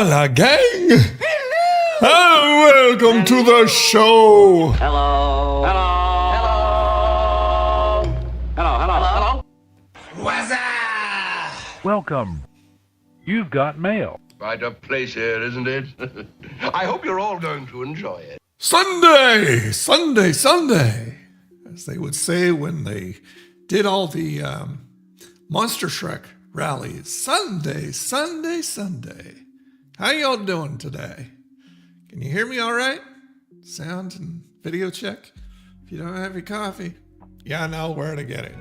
Hola, gang! And welcome to the show! Hello. Hello. Hello. Hello. Hello. What's up? Welcome. You've got mail. Right up place here, isn't it? I hope you're all going to enjoy it. Sunday! As they would say when they did all the Monster Shrek rallies. Sunday. How y'all doing today? Can you hear me all right? Sound and video check? If you don't have your coffee, I know where to get it.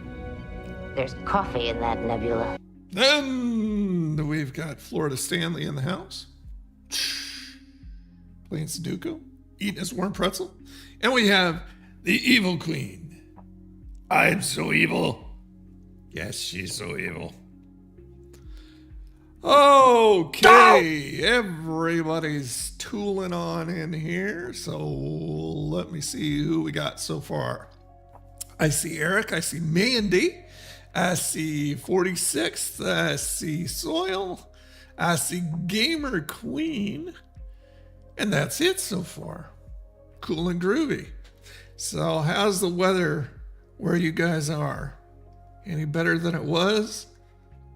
There's coffee in that nebula. Then we've got Florida Stanley in the house. Playing Sudoku. Eating his warm pretzel. And we have the evil queen. I'm so evil. Yes, she's so evil. Okay, everybody's tooling on in here. So let me see who we got so far. I see Eric. I see Mandy. I see 46th. I see Soil. I see Gamer Queen. And that's it so far. Cool and groovy. So how's the weather where you guys are? Any better than it was?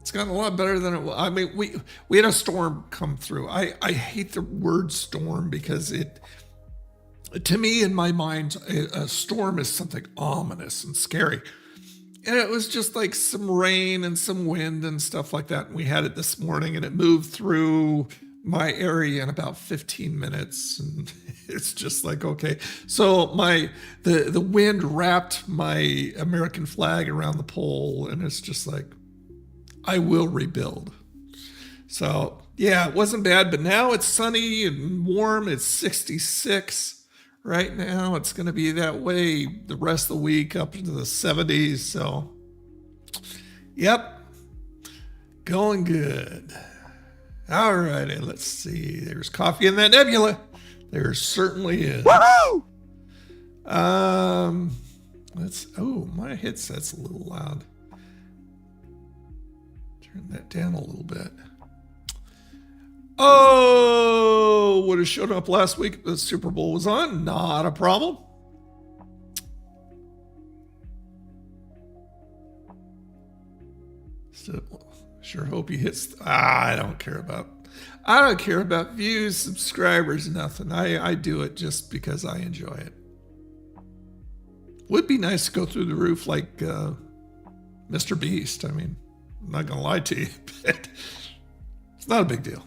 It's gotten a lot better than it was. I mean, we had a storm come through. I hate the word storm because to me, in my mind, a storm is something ominous and scary. And it was just like some rain and some wind and stuff like that. And we had it this morning and it moved through my area in about 15 minutes. And it's just like, okay. So the wind wrapped my American flag around the pole and it's just like, I will rebuild. So yeah, it wasn't bad, but now it's sunny and warm. It's 66 right now. It's going to be that way the rest of the week up into the 70s. So yep, going good. All righty, let's see. There's coffee in that nebula. There certainly is. Woohoo! My headset's a little loud. Turn that down a little bit. Oh, would have showed up last week if the Super Bowl was on. Not a problem. So, sure hope he hits. I don't care about views, subscribers, nothing. I do it just because I enjoy it. Would be nice to go through the roof like Mr. Beast. I mean, I'm not going to lie to you, but it's not a big deal.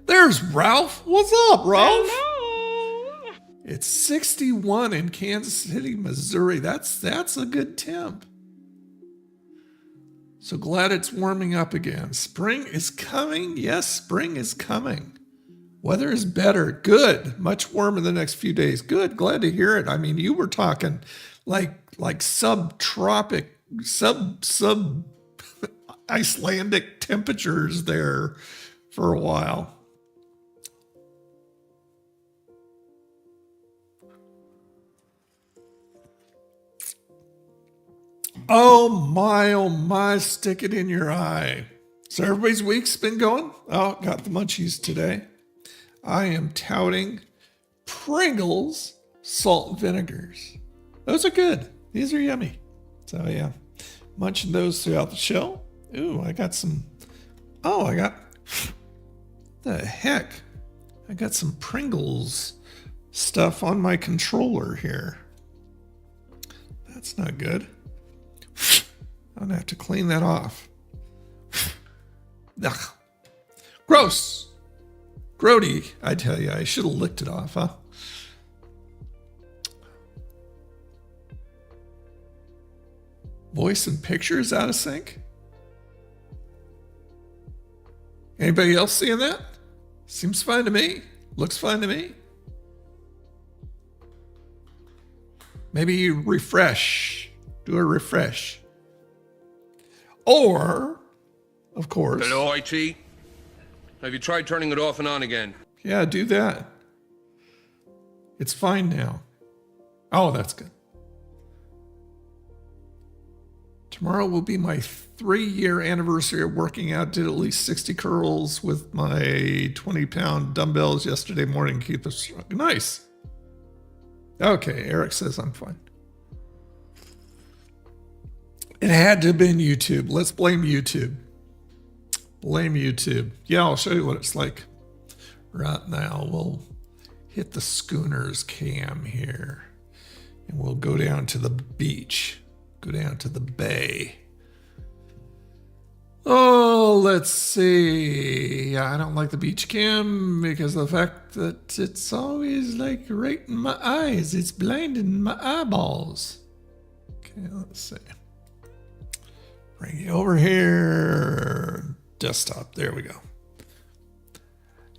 There's Ralph. What's up, Ralph? Hello. It's 61 in Kansas City, Missouri. That's a good temp. So glad it's warming up again. Spring is coming. Yes, spring is coming. Weather is better. Good. Much warmer the next few days. Good. Glad to hear it. I mean, you were talking like subtropic, sub Icelandic temperatures there for a while. Oh my, stick it in your eye. So everybody's week's been going? Oh, got the munchies today. I am touting Pringles salt vinegars. Those are good. These are yummy. So yeah, munching those throughout the show. Ooh, I got some, the heck? I got some Pringles stuff on my controller here. That's not good. I'm gonna have to clean that off. Ugh. Gross. Grody, I tell you, I should have licked it off, huh? Voice and pictures out of sync? Anybody else seeing that? Seems fine to me. Looks fine to me. Maybe you refresh. Do a refresh. Or, of course. Hello, IT. Have you tried turning it off and on again? Yeah, do that. It's fine now. Oh, that's good. Tomorrow will be my 3-year anniversary of working out. Did at least 60 curls with my 20-pound dumbbells yesterday morning. Keep us strong. Nice. Okay, Eric says I'm fine. It had to have been YouTube. Let's blame YouTube. Blame YouTube. Yeah, I'll show you what it's like right now. We'll hit the Schooners cam here, and we'll go down to the beach. Go down to the bay. Oh, let's see. I don't like the beach cam because of the fact that it's always like right in my eyes. It's blinding my eyeballs. Okay, let's see. Bring you over here. Desktop. There we go.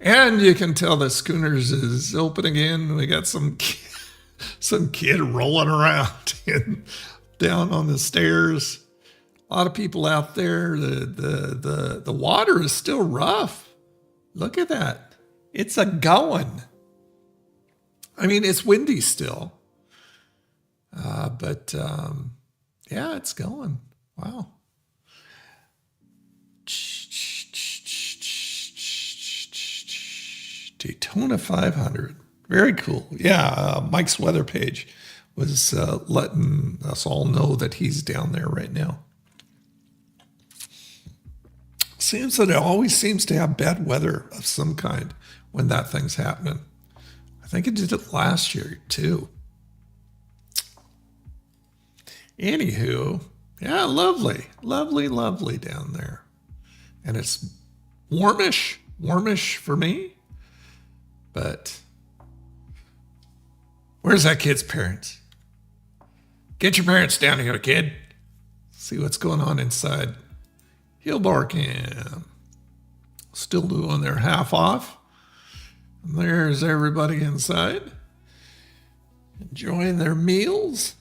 And you can tell the Schooners is open again. We got some kid rolling around down on the stairs. A lot of people out there. The water is still rough. Look at that. It's a going. I mean, it's windy still. But yeah, it's going. Wow. Daytona 500. Very cool. Yeah, Mike's weather page was letting us all know that he's down there right now. Seems that it always seems to have bad weather of some kind when that thing's happening. I think it did it last year too. Anywho, yeah, lovely, lovely, lovely down there. And it's warmish for me. But where's that kid's parents? Get your parents down here, kid. See what's going on inside Hill Bar Cam. Still doing their half off. And there's everybody inside, enjoying their meals.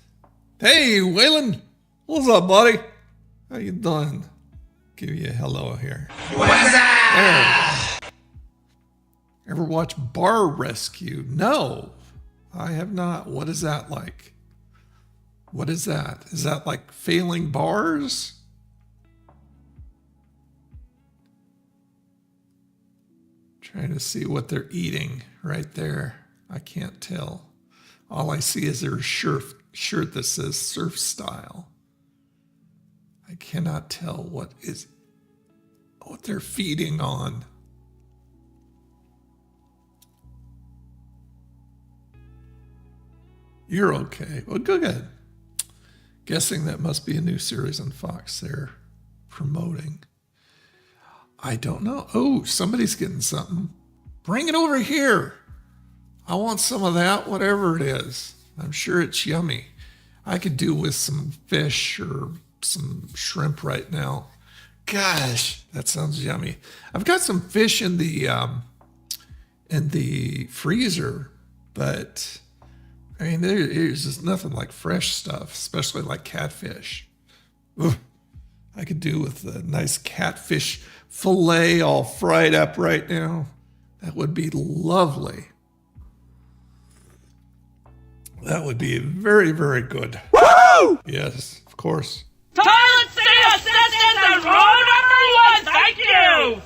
Hey, Waylon. What's up, buddy? How you doing? Give you a hello here. What's up? Ever watch Bar Rescue? No, I have not. What is that like? What is that? Is that like failing bars? Trying to see what they're eating right there. I can't tell. All I see is their shirt that says surf style. I cannot tell what they're feeding on. You're okay. Well, good. Guessing that must be a new series on Fox they're promoting. I don't know. Oh, somebody's getting something. Bring it over here. I want some of that, whatever it is. I'm sure it's yummy. I could do with some fish or some shrimp right now. Gosh, that sounds yummy. I've got some fish in the freezer, but I mean, there's just nothing like fresh stuff, especially like catfish. Ooh, I could do with a nice catfish fillet all fried up right now. That would be lovely. That would be very, very good. Woo! Yes, of course. Toilet seat assistance road number 1, thank you!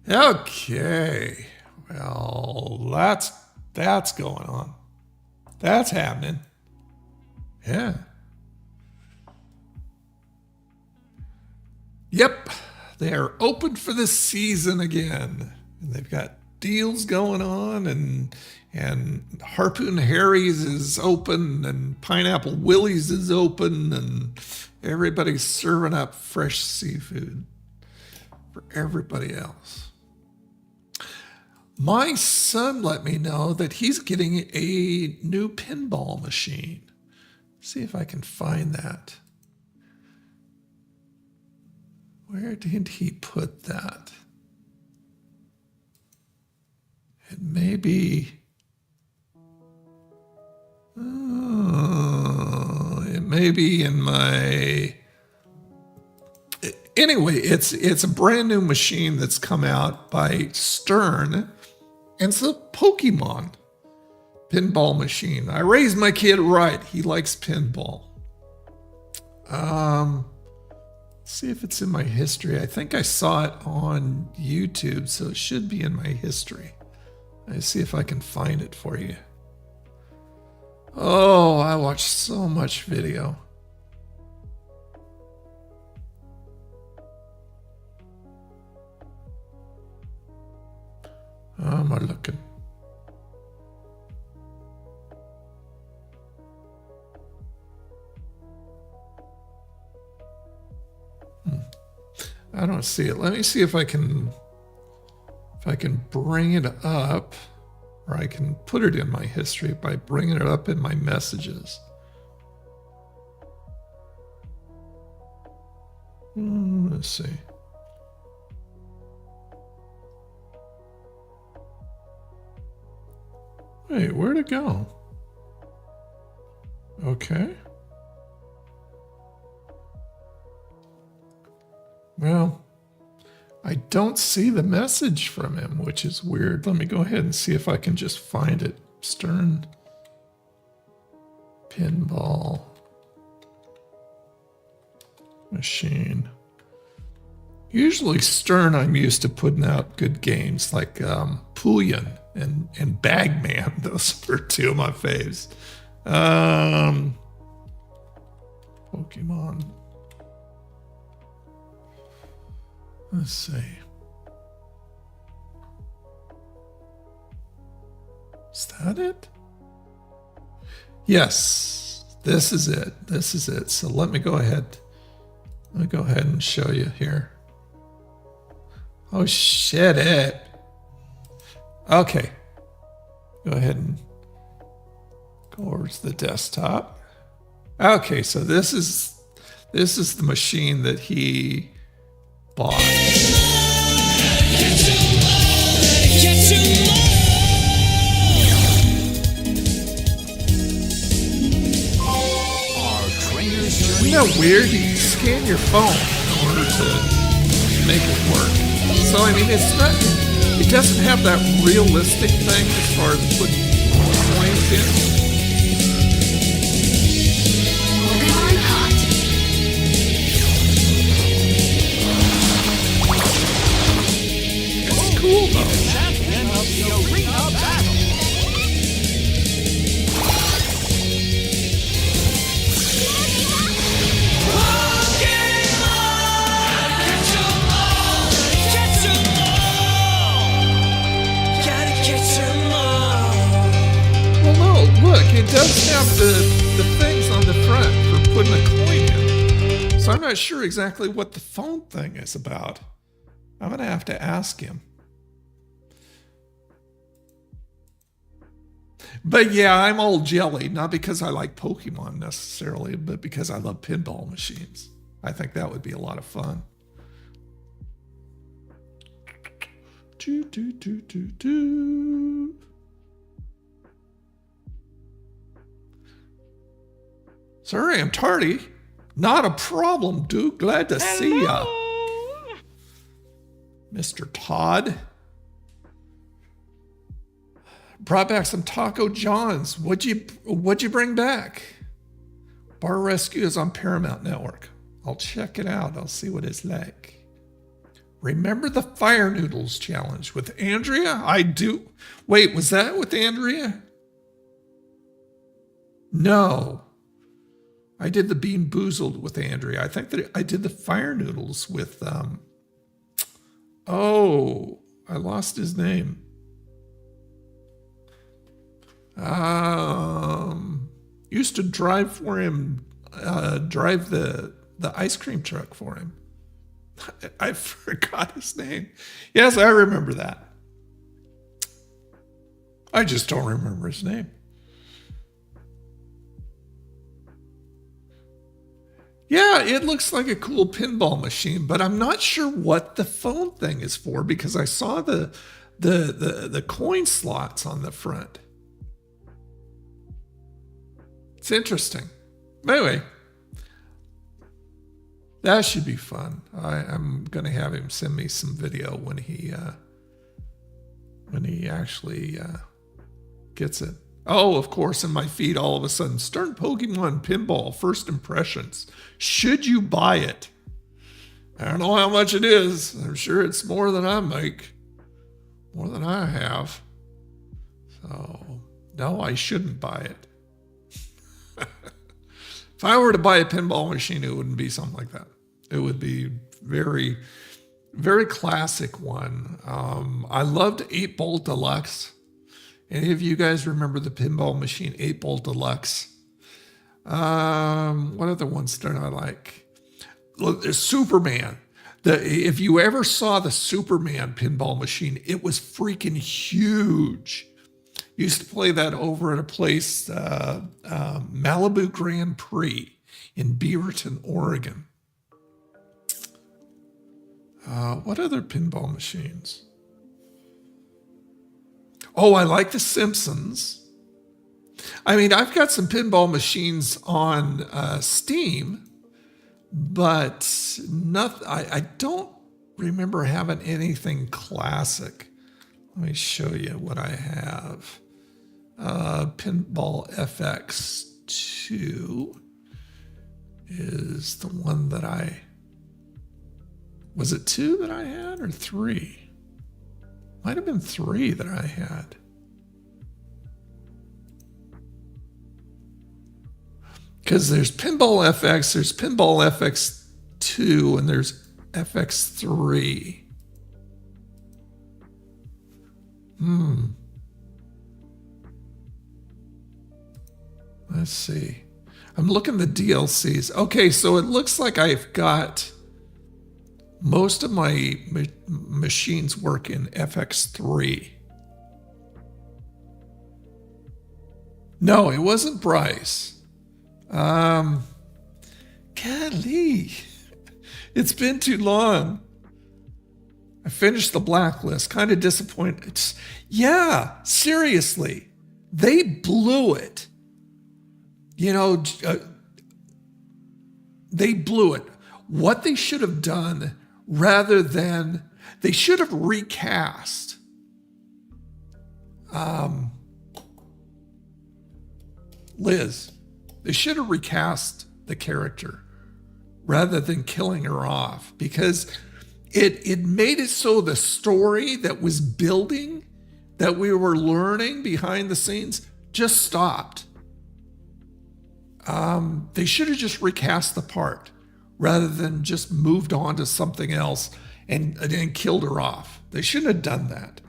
Okay. Well, that's going on. That's happening. Yeah. Yep. They are open for the season again. And they've got deals going on, and Harpoon Harry's is open, and Pineapple Willie's is open, and everybody's serving up fresh seafood for everybody else. My son let me know that he's getting a new pinball machine. See if I can find that. Where did he put that? It may be... it may be in my... Anyway, it's a brand new machine that's come out by Stern, and it's a Pokemon pinball machine. I raised my kid right. He likes pinball. See if it's in my history. I think I saw it on YouTube, so it should be in my history. Let's see if I can find it for you. Oh, I watched so much video. How am I looking? I don't see it. Let me see if I can bring it up, or I can put it in my history by bringing it up in my messages. Let's see. Wait, where'd it go? Okay. Well, I don't see the message from him, which is weird. Let me go ahead and see if I can just find it. Stern pinball machine. Usually Stern, I'm used to putting out good games like Puyan and Bagman. Those are two of my faves. Pokemon. Let's see. Is that it? Yes, this is it. This is it. So let me go ahead. Let me go ahead and show you here. Oh, shit it. Okay. Go ahead and go over to the desktop. Okay, so this is the machine that he bought. Isn't that weird? You scan your phone in order to make it work. So I mean, it doesn't have that realistic thing as far as putting coins in. It's cool though. Look, it does have the things on the front for putting a coin in. So I'm not sure exactly what the phone thing is about. I'm going to have to ask him. But yeah, I'm all jelly, not because I like Pokemon necessarily, but because I love pinball machines. I think that would be a lot of fun. Sorry, I'm tardy. Not a problem, dude. Glad to see ya. Mr. Todd. Brought back some Taco John's. What'd you bring back? Bar Rescue is on Paramount Network. I'll check it out. I'll see what it's like. Remember the Fire Noodles challenge with Andrea? I do. Wait, was that with Andrea? No. I did the Bean Boozled with Andrea. I think that I did the Fire Noodles with, oh, I lost his name. Used to drive for him, drive the ice cream truck for him. I forgot his name. Yes, I remember that. I just don't remember his name. Yeah, it looks like a cool pinball machine, but I'm not sure what the phone thing is for because I saw the coin slots on the front. It's interesting. Anyway, that should be fun. I'm going to have him send me some video when he actually gets it. Oh, of course, in my feed, all of a sudden, Stern Pokemon Pinball, first impressions. Should you buy it? I don't know how much it is. I'm sure it's more than I make. More than I have. So, no, I shouldn't buy it. If I were to buy a pinball machine, it wouldn't be something like that. It would be very, very classic one. I loved 8-Ball Deluxe. Any of you guys remember the pinball machine 8-Ball Deluxe? What other ones did I like? Look, there's Superman. If you ever saw the Superman pinball machine, it was freaking huge. Used to play that over at a place, Malibu Grand Prix in Beaverton, Oregon. What other pinball machines? Oh, I like The Simpsons. I mean, I've got some pinball machines on Steam, but nothing. I don't remember having anything classic. Let me show you what I have. Pinball FX2 is the one that was it 2 that I had or 3? Might have been 3 that I had. Because there's Pinball FX, there's Pinball FX2, and there's FX3. Let's see. I'm looking at the DLCs. Okay, so it looks like I've got most of my machines work in FX3. No, it wasn't Bryce. Golly, it's been too long. I finished the blacklist. Kind of disappointed. Yeah, seriously. They blew it. You know, they blew it. What they should have done, rather than, they should have recast Liz. They should have recast the character rather than killing her off, because it made it so the story that was building, that we were learning behind the scenes, just stopped. They should have just recast the part rather than just moved on to something else and killed her off. They shouldn't have done that.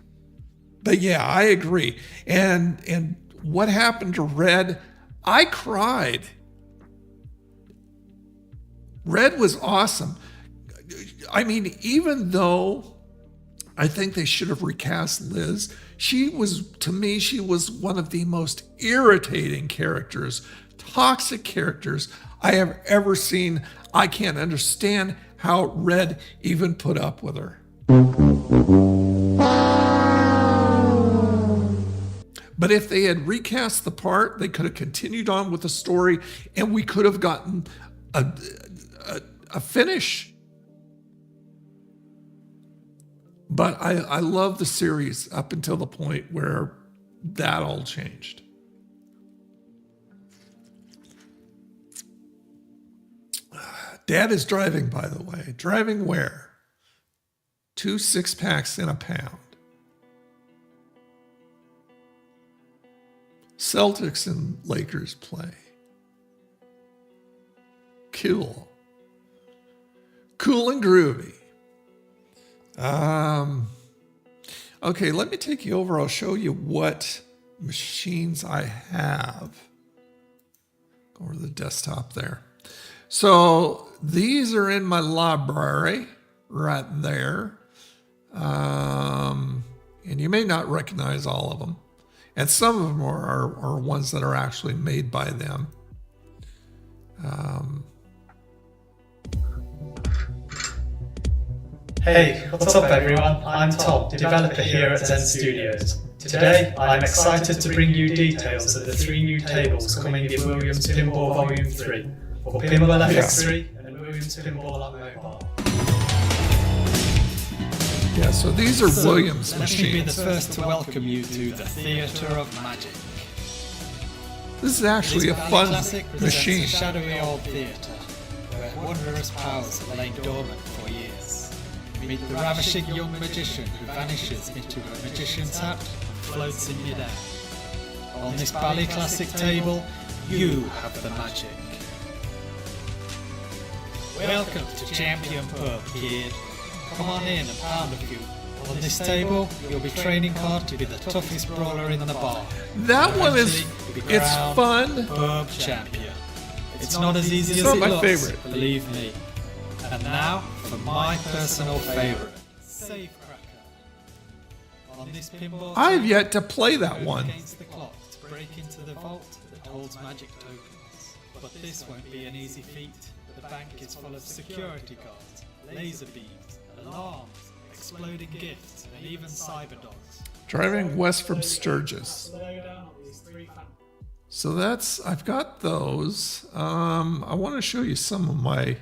But yeah, I agree. And what happened to Red? I cried. Red was awesome. I mean, even though I think they should have recast Liz, to me, she was one of the most irritating characters, toxic characters I have ever seen. I can't understand how Red even put up with her. But if they had recast the part, they could have continued on with the story, and we could have gotten a finish. But I love the series up until the point where that all changed. Dad is driving, by the way. Driving where? 2 6-packs in a pound. Celtics and Lakers play. Cool. Cool and groovy. Okay, let me take you over. I'll show you what machines I have. Go over to the desktop there. So these are in my library right there. And you may not recognize all of them. And some of them are ones that are actually made by them. Hey, what's up everyone? I'm Tom, developer here at Zen Studios. Today, I'm excited to bring you details of the 3 new tables coming in Williams Pinball Volume 3, for Pinball FX3 and Williams Pinball on Mobile. Yeah, so these are Williams machines. Let me be the first to welcome you to the Theatre of Magic. This is actually a This fun classic presents machine. a shadowy old theatre, where wondrous powers have lain dormant for years. Meet the ravishing young magician who vanishes into a magician's hat and floats in midair. On this bally classic table, you have the magic. Welcome to Champion Pub, kid. Come on in and pound a few. On this table, you'll be training hard to be the toughest brawler in the bar. That one is, Eventually, you'll be it's crowned fun. Pub champion. It's not as easy It's as not it my looks, favorite. believe me. And now for my personal favorite, Safe Cracker. On this pinball I've table, yet to play that move one. against the clock to break into the vault that holds magic tokens. But this won't be an easy feat. The bank is full of security guards, laser beams, alarms, exploding gifts, and even cyber dogs. Driving west from Sturgis. So that's, I've got those. I want to show you some of my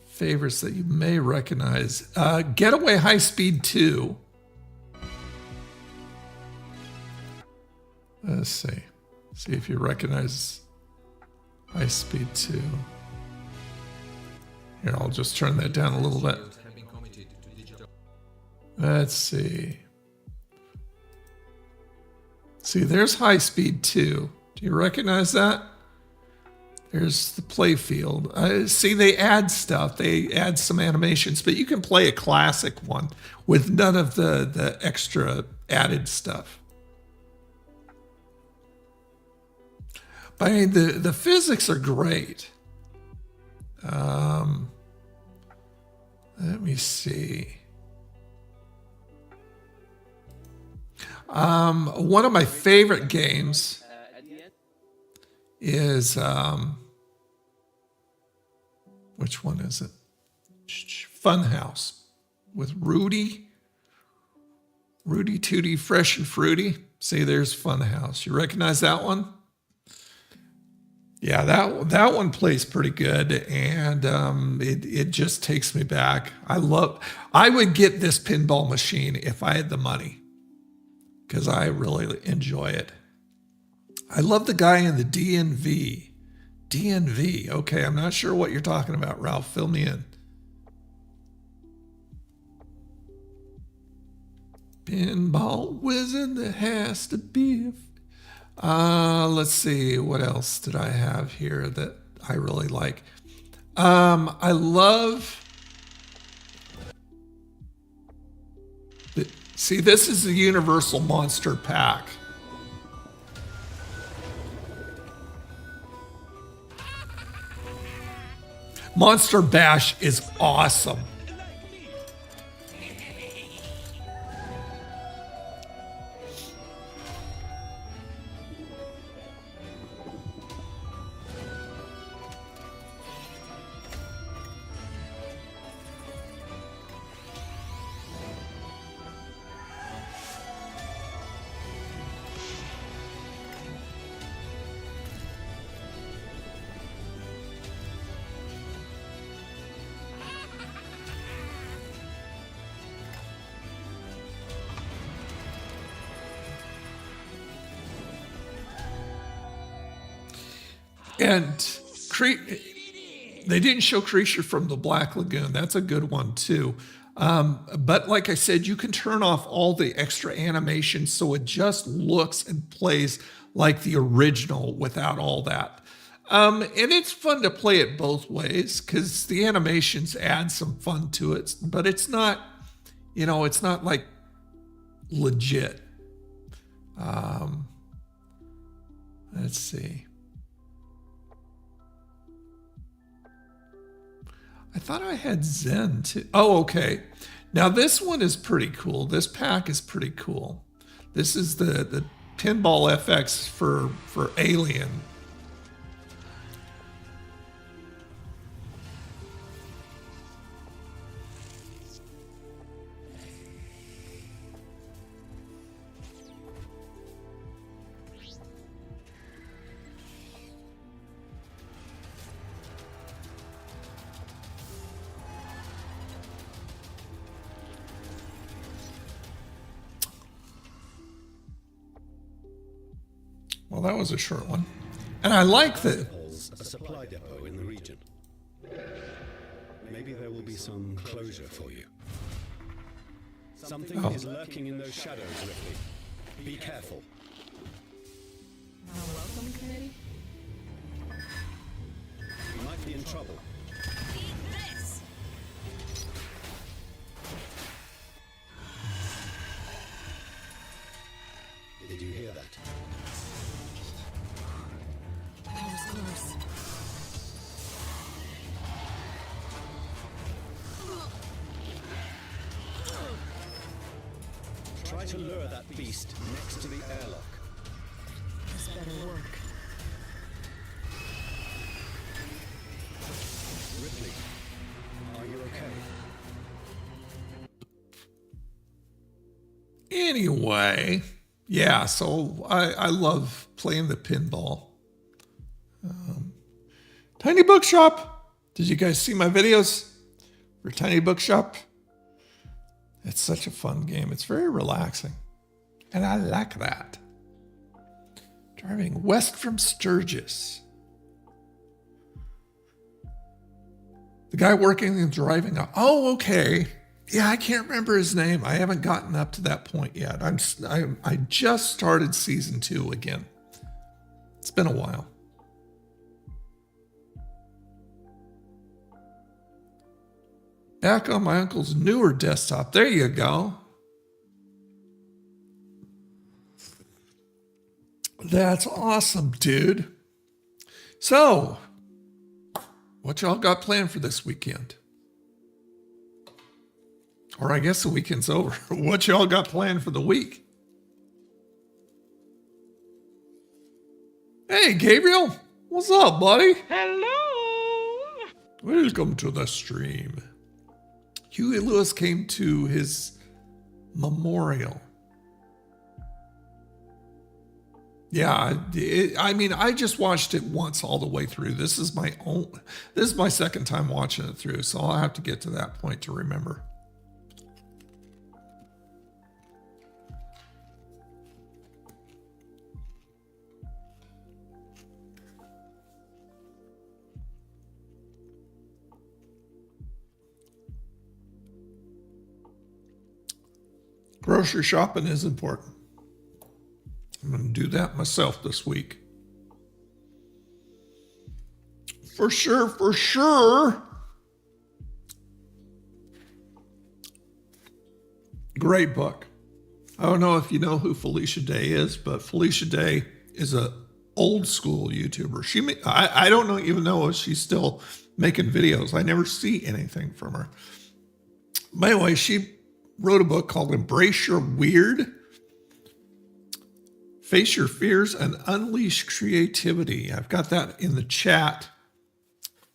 favorites that you may recognize. Getaway High Speed 2. Let's see. See if you recognize High Speed 2. Here, I'll just turn that down a little bit. Let's see. See, there's High Speed 2. Do you recognize that? There's the play field. See, they add stuff. They add some animations, but you can play a classic one with none of the extra added stuff. But I mean, the physics are great. Let me see. One of my favorite games is, which one is it? Funhouse with Rudy Tooty Fresh and Fruity. See, there's Funhouse. You recognize that one? Yeah, that one plays pretty good, and it just takes me back. I would get this pinball machine if I had the money, because I really enjoy it. I love the guy in the DNV. DNV. Okay, I'm not sure what you're talking about, Ralph. Fill me in. Pinball wizard, there has to be. Let's see. What else did I have here that I really like? I love. See, this is the Universal Monster Pack. Monster Bash is awesome. And they didn't show Creature from the Black Lagoon. That's a good one too. But like I said, you can turn off all the extra animations so it just looks and plays like the original without all that. And it's fun to play it both ways because the animations add some fun to it, but it's not, it's not like legit. Let's see. I thought I had Zen too. Oh, okay. Now this one is pretty cool. This pack is pretty cool. This is the Pinball FX for Alien. Well, that was a short one. And I like the... A supply depot in the region. Maybe there will be some closure for you. Something is lurking in those shadows, Ripley. Be careful. Welcome committee. You might be in trouble. Did you hear that? That was close. Try to lure that beast next to the airlock. This better work. Ripley, are you okay? Anyway, yeah, so I love playing the pinball. Tiny Bookshop. Did you guys see my videos for Tiny Bookshop? It's such a fun game. It's very relaxing. And I like that. Driving west from Sturgis. The guy working and driving. Oh, okay. Yeah, I can't remember his name. I haven't gotten up to that point yet. I just started season 2 again. It's been a while. Back on my uncle's newer desktop. There you go. That's awesome, dude. So, what y'all got planned for this weekend? Or I guess the weekend's over. What y'all got planned for the week? Hey, Gabriel. What's up, buddy? Hello. Welcome to the stream. Huey Lewis came to his memorial. Yeah, I just watched it once all the way through. This is my second time watching it through, so I'll have to get to that point to remember. Grocery shopping is important. I'm going to do that myself this week. For sure, for sure. Great book. I don't know if you know who Felicia Day is, but Felicia Day is a old school YouTuber. I don't even know if she's still making videos. I never see anything from her. By the way, she wrote a book called Embrace Your Weird, Face Your Fears, and Unleash Creativity. I've got that in the chat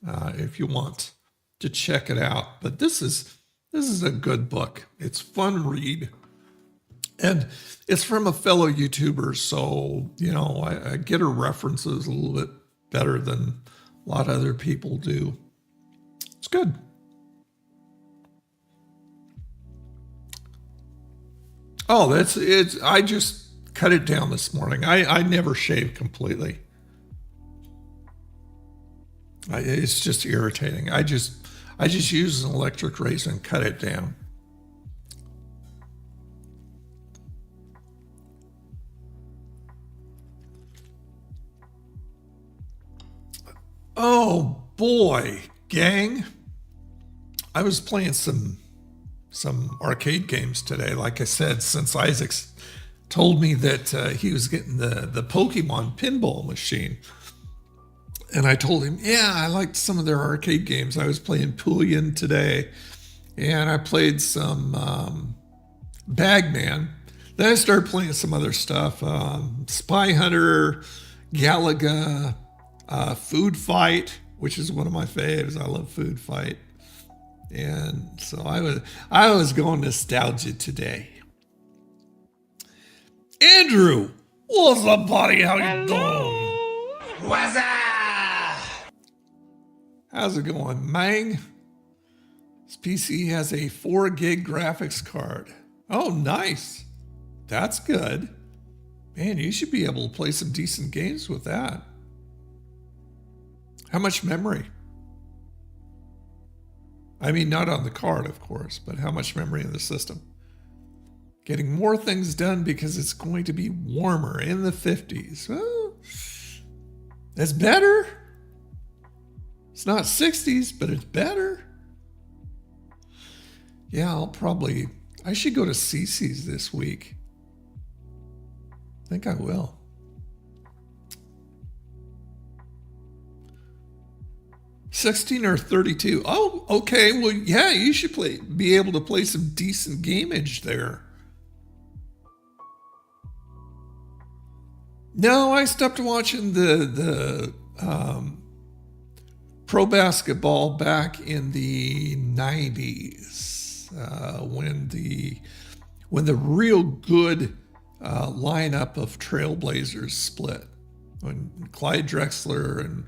if you want to check it out. But this is a good book. It's fun read. And it's from a fellow YouTuber, so, I get her references a little bit better than a lot of other people do. It's good. Oh, I just cut it down this morning. I never shave completely. It's just irritating. I just use an electric razor and cut it down. Oh boy, gang. I was playing some arcade games today. Like I said, since Isaac's told me that he was getting the Pokemon pinball machine. And I told him, yeah, I liked some of their arcade games. I was playing Pullian today, and I played some Bagman. Then I started playing some other stuff. Spy Hunter, Galaga, Food Fight, which is one of my faves. I love Food Fight. And so I was going nostalgia today. Andrew, what's up, buddy? How you doing? What's up? How's it going, Mang? This PC has a 4 gig graphics card. Oh, nice. That's good. Man, you should be able to play some decent games with that. How much memory? I mean, not on the card, of course, but how much memory in the system? Getting more things done because it's going to be warmer in the 50s. Well, that's better. It's not 60s, but it's better. Yeah, I should go to CC's this week. I think I will. $16 or $32. Oh, okay. Well, yeah, you should be able to play some decent gameage there. No, I stopped watching the pro basketball back in the 90s when the real good lineup of Trailblazers split, when Clyde Drexler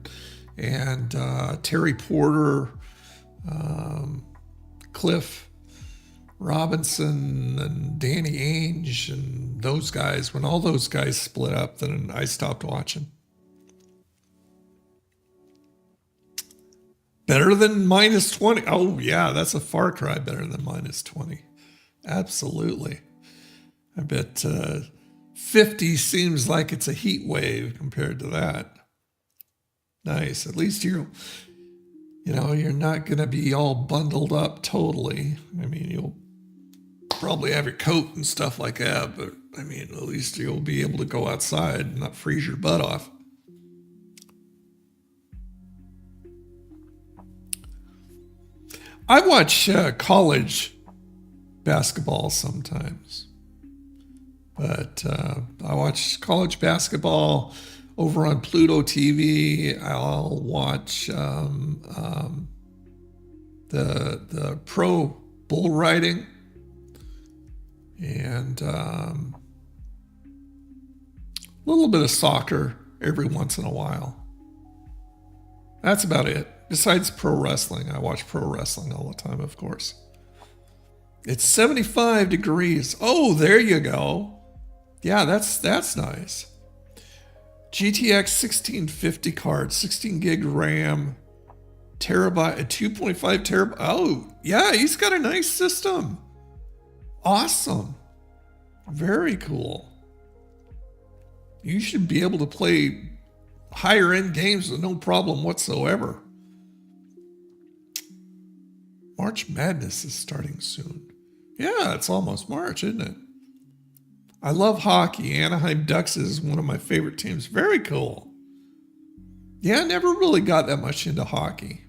and Terry Porter, Cliff Robinson and Danny Ainge and those guys, when all those guys split up, then I stopped watching. Better than -20. Oh, yeah, that's a far cry better than -20. Absolutely. I bet 50 seems like it's a heat wave compared to that. Nice. At least you're not going to be all bundled up totally. I mean, you'll probably have your coat and stuff like that, but I mean, at least you'll be able to go outside and not freeze your butt off. I watch college basketball sometimes, but I watch college basketball over on Pluto TV. I'll watch the pro bull riding and a little bit of soccer every once in a while. That's about it. Besides pro wrestling, I watch pro wrestling all the time, of course. It's 75 degrees. Oh, there you go. Yeah, that's nice. GTX 1650 card, 16 gig RAM, terabyte, 2.5 terabyte. Oh, yeah, he's got a nice system. Awesome. Very cool. You should be able to play higher end games with no problem whatsoever. March Madness is starting soon. Yeah, it's almost March, isn't it? I love hockey. Anaheim Ducks is one of my favorite teams. Very cool. Yeah, I never really got that much into hockey.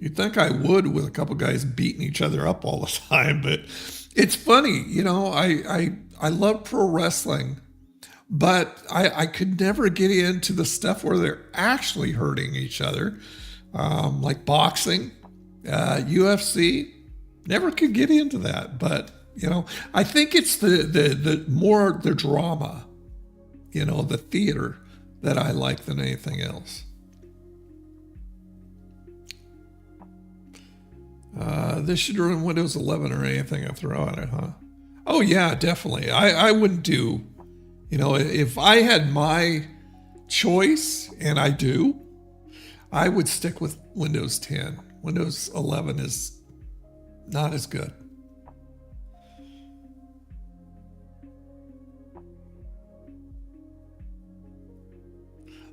You'd think I would with a couple guys beating each other up all the time, but it's funny. You know, I love pro wrestling, but I could never get into the stuff where they're actually hurting each other. Like boxing, UFC, never could get into that. But, you know, I think it's the more the drama, you know, the theater that I like than anything else. This should run Windows 11 or anything I throw at it, huh? Oh, yeah, definitely. I wouldn't do, you know, if I had my choice, and I do, I would stick with Windows 10. Windows 11 is not as good.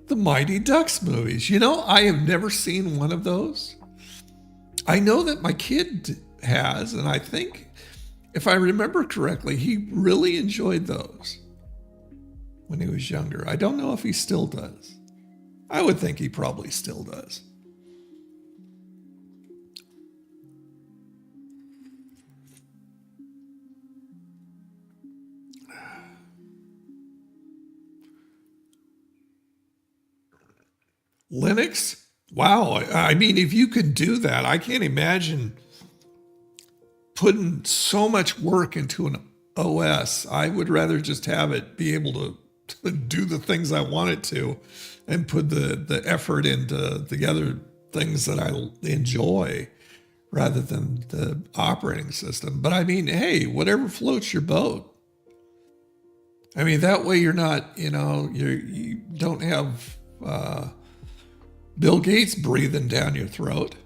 The Mighty Ducks movies. You know, I have never seen one of those. I know that my kid has, and I think, if I remember correctly, he really enjoyed those when he was younger. I don't know if he still does. I would think he probably still does. Linux? Wow. I mean, if you could do that, I can't imagine putting so much work into an OS. I would rather just have it be able to do the things I want it to and put the effort into the other things that I enjoy rather than the operating system. But I mean, hey, whatever floats your boat. I mean, that way you're not, you don't have Bill Gates breathing down your throat.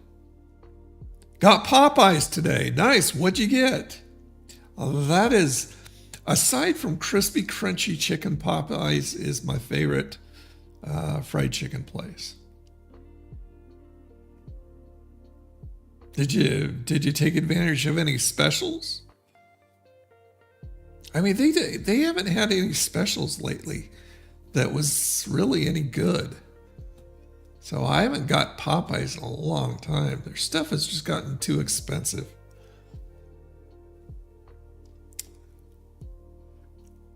Got Popeyes today. Nice. What'd you get? That is, aside from crispy, crunchy chicken, Popeyes is my favorite fried chicken place. Did you take advantage of any specials? I mean, they haven't had any specials lately that was really any good. So I haven't got Popeyes in a long time. Their stuff has just gotten too expensive.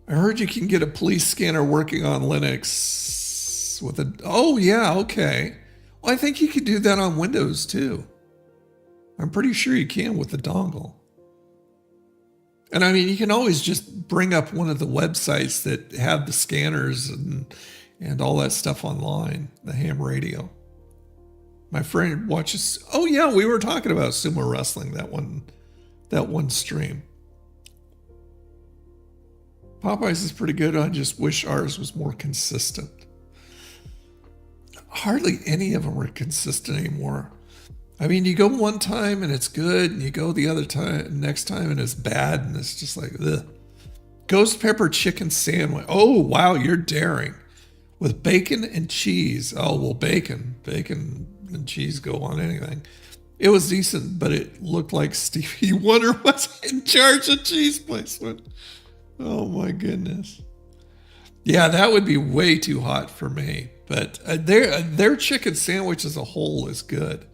I heard you can get a police scanner working on Linux with a... Oh, yeah, okay. Well, I think you could do that on Windows, too. I'm pretty sure you can with the dongle. And I mean, you can always just bring up one of the websites that have the scanners and all that stuff online, the ham radio. My friend watches... Oh, yeah, we were talking about sumo wrestling, that one stream. Popeyes is pretty good. I just wish ours was more consistent. Hardly any of them are consistent anymore. I mean, you go one time and it's good, and you go the other time, next time, and it's bad, and it's just like, ugh. Ghost pepper chicken sandwich. Oh, wow, you're daring. With bacon and cheese. Oh, well, bacon and cheese go on anything. It was decent, but it looked like Stevie Wonder was in charge of cheese placement. Oh my goodness. Yeah, that would be way too hot for me. But their chicken sandwich as a whole is good.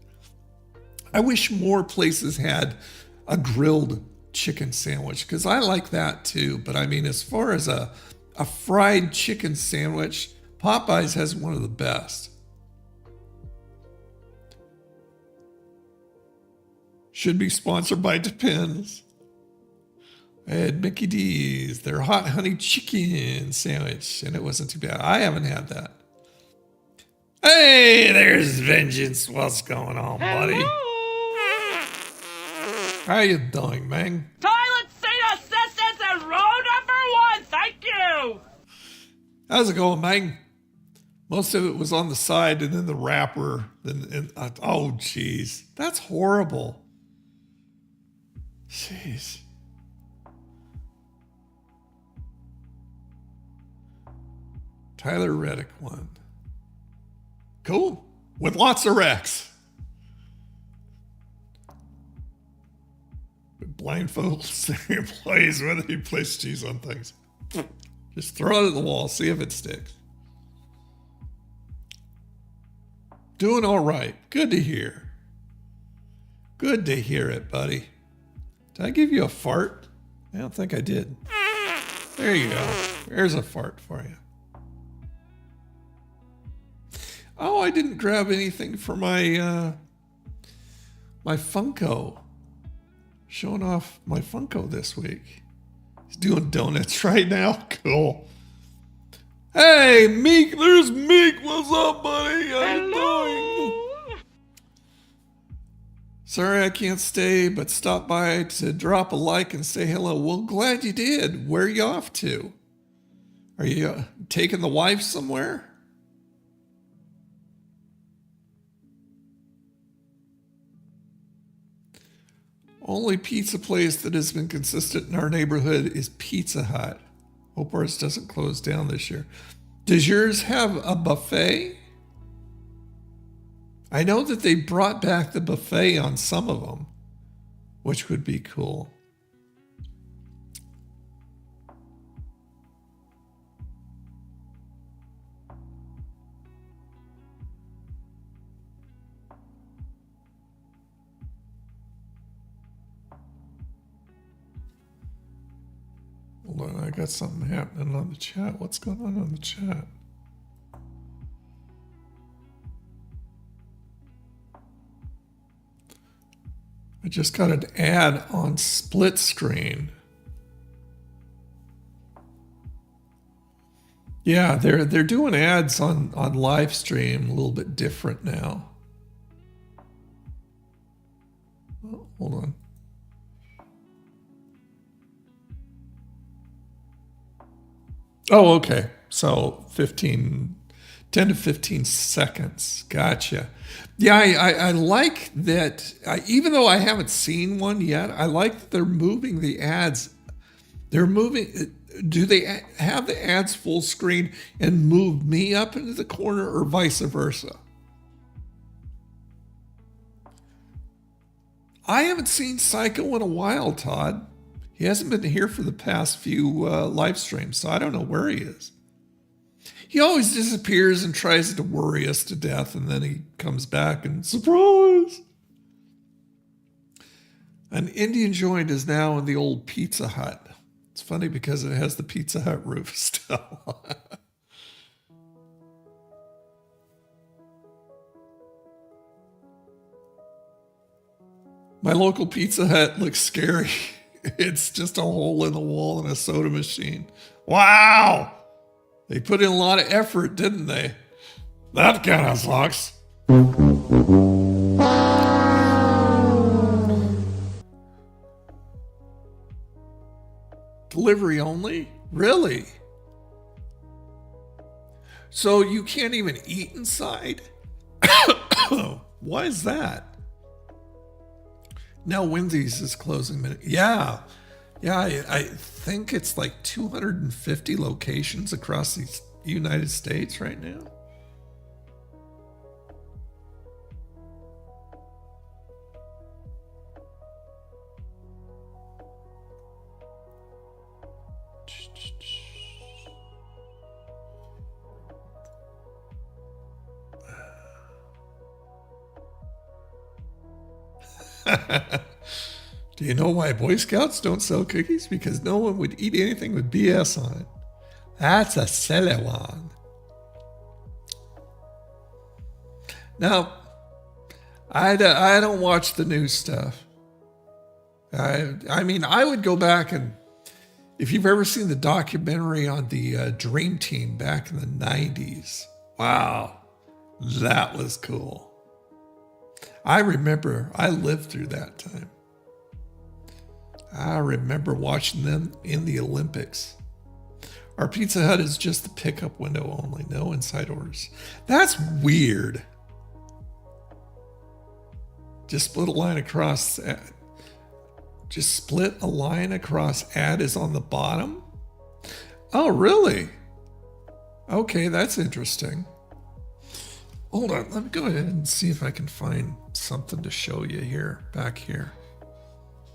I wish more places had a grilled chicken sandwich, because I like that too. But I mean, as far as a fried chicken sandwich, Popeyes has one of the best. Should be sponsored by Depends. I had Mickey D's, their hot honey chicken sandwich, and it wasn't too bad. I haven't had that. Hey, there's Vengeance. What's going on, buddy? How you doing, man? Toilet seat assistance and row number 1, thank you! How's it going, man? Most of it was on the side and then the wrapper. Oh, jeez. That's horrible. Jeez. Tyler Reddick won. Cool. With lots of wrecks. It blindfolds their employees whether you place cheese on things. Just throw it at the wall, see if it sticks. Doing all right. Good to hear. Good to hear it, buddy. Did I give you a fart? I don't think I did. There you go. There's a fart for you. Oh, I didn't grab anything for my my Funko. Showing off my Funko this week. He's doing donuts right now. Cool. Hey, Meek. There's Meek. What's up, buddy? How you doing? Sorry I can't stay, but stop by to drop a like and say hello. Well, glad you did. Where are you off to? Are you taking the wife somewhere? Only pizza place that has been consistent in our neighborhood is Pizza Hut. Hope ours doesn't close down this year. Does yours have a buffet? I know that they brought back the buffet on some of them, which would be cool. Hold on, I got something happening on the chat. What's going on the chat? I just got an ad on split screen. Yeah, they're doing ads on live stream a little bit different now. Oh, hold on. Oh, okay. So 10 to 15 seconds. Gotcha. Yeah, I like that. Even though I haven't seen one yet, I like that they're moving the ads. They're moving. Do they have the ads full screen and move me up into the corner, or vice versa? I haven't seen Psycho in a while, Todd. He hasn't been here for the past few live streams, so I don't know where he is. He always disappears and tries to worry us to death, and then he comes back and surprise! An Indian joint is now in the old Pizza Hut. It's funny because it has the Pizza Hut roof still. My local Pizza Hut looks scary. It's just a hole in the wall and a soda machine. Wow! They put in a lot of effort, didn't they? That kind of sucks. Delivery only? Really? So you can't even eat inside? Why is that? Now Wendy's is closing. Yeah. I think it's like 250 locations across the United States right now. Do you know why Boy Scouts don't sell cookies? Because no one would eat anything with BS on it. That's a silly one. Now, I don't watch the new stuff. I mean, I would go back and, if you've ever seen the documentary on the Dream Team back in the 90s, wow, that was cool. I remember I lived through that time. I remember watching them in the Olympics. Our Pizza Hut is just the pickup window only, no inside orders. That's weird. Just split a line across. Just split a line across. Ad is on the bottom. Oh, really? Okay, that's interesting. Hold on, let me go ahead and see if I can find something to show you here, back here.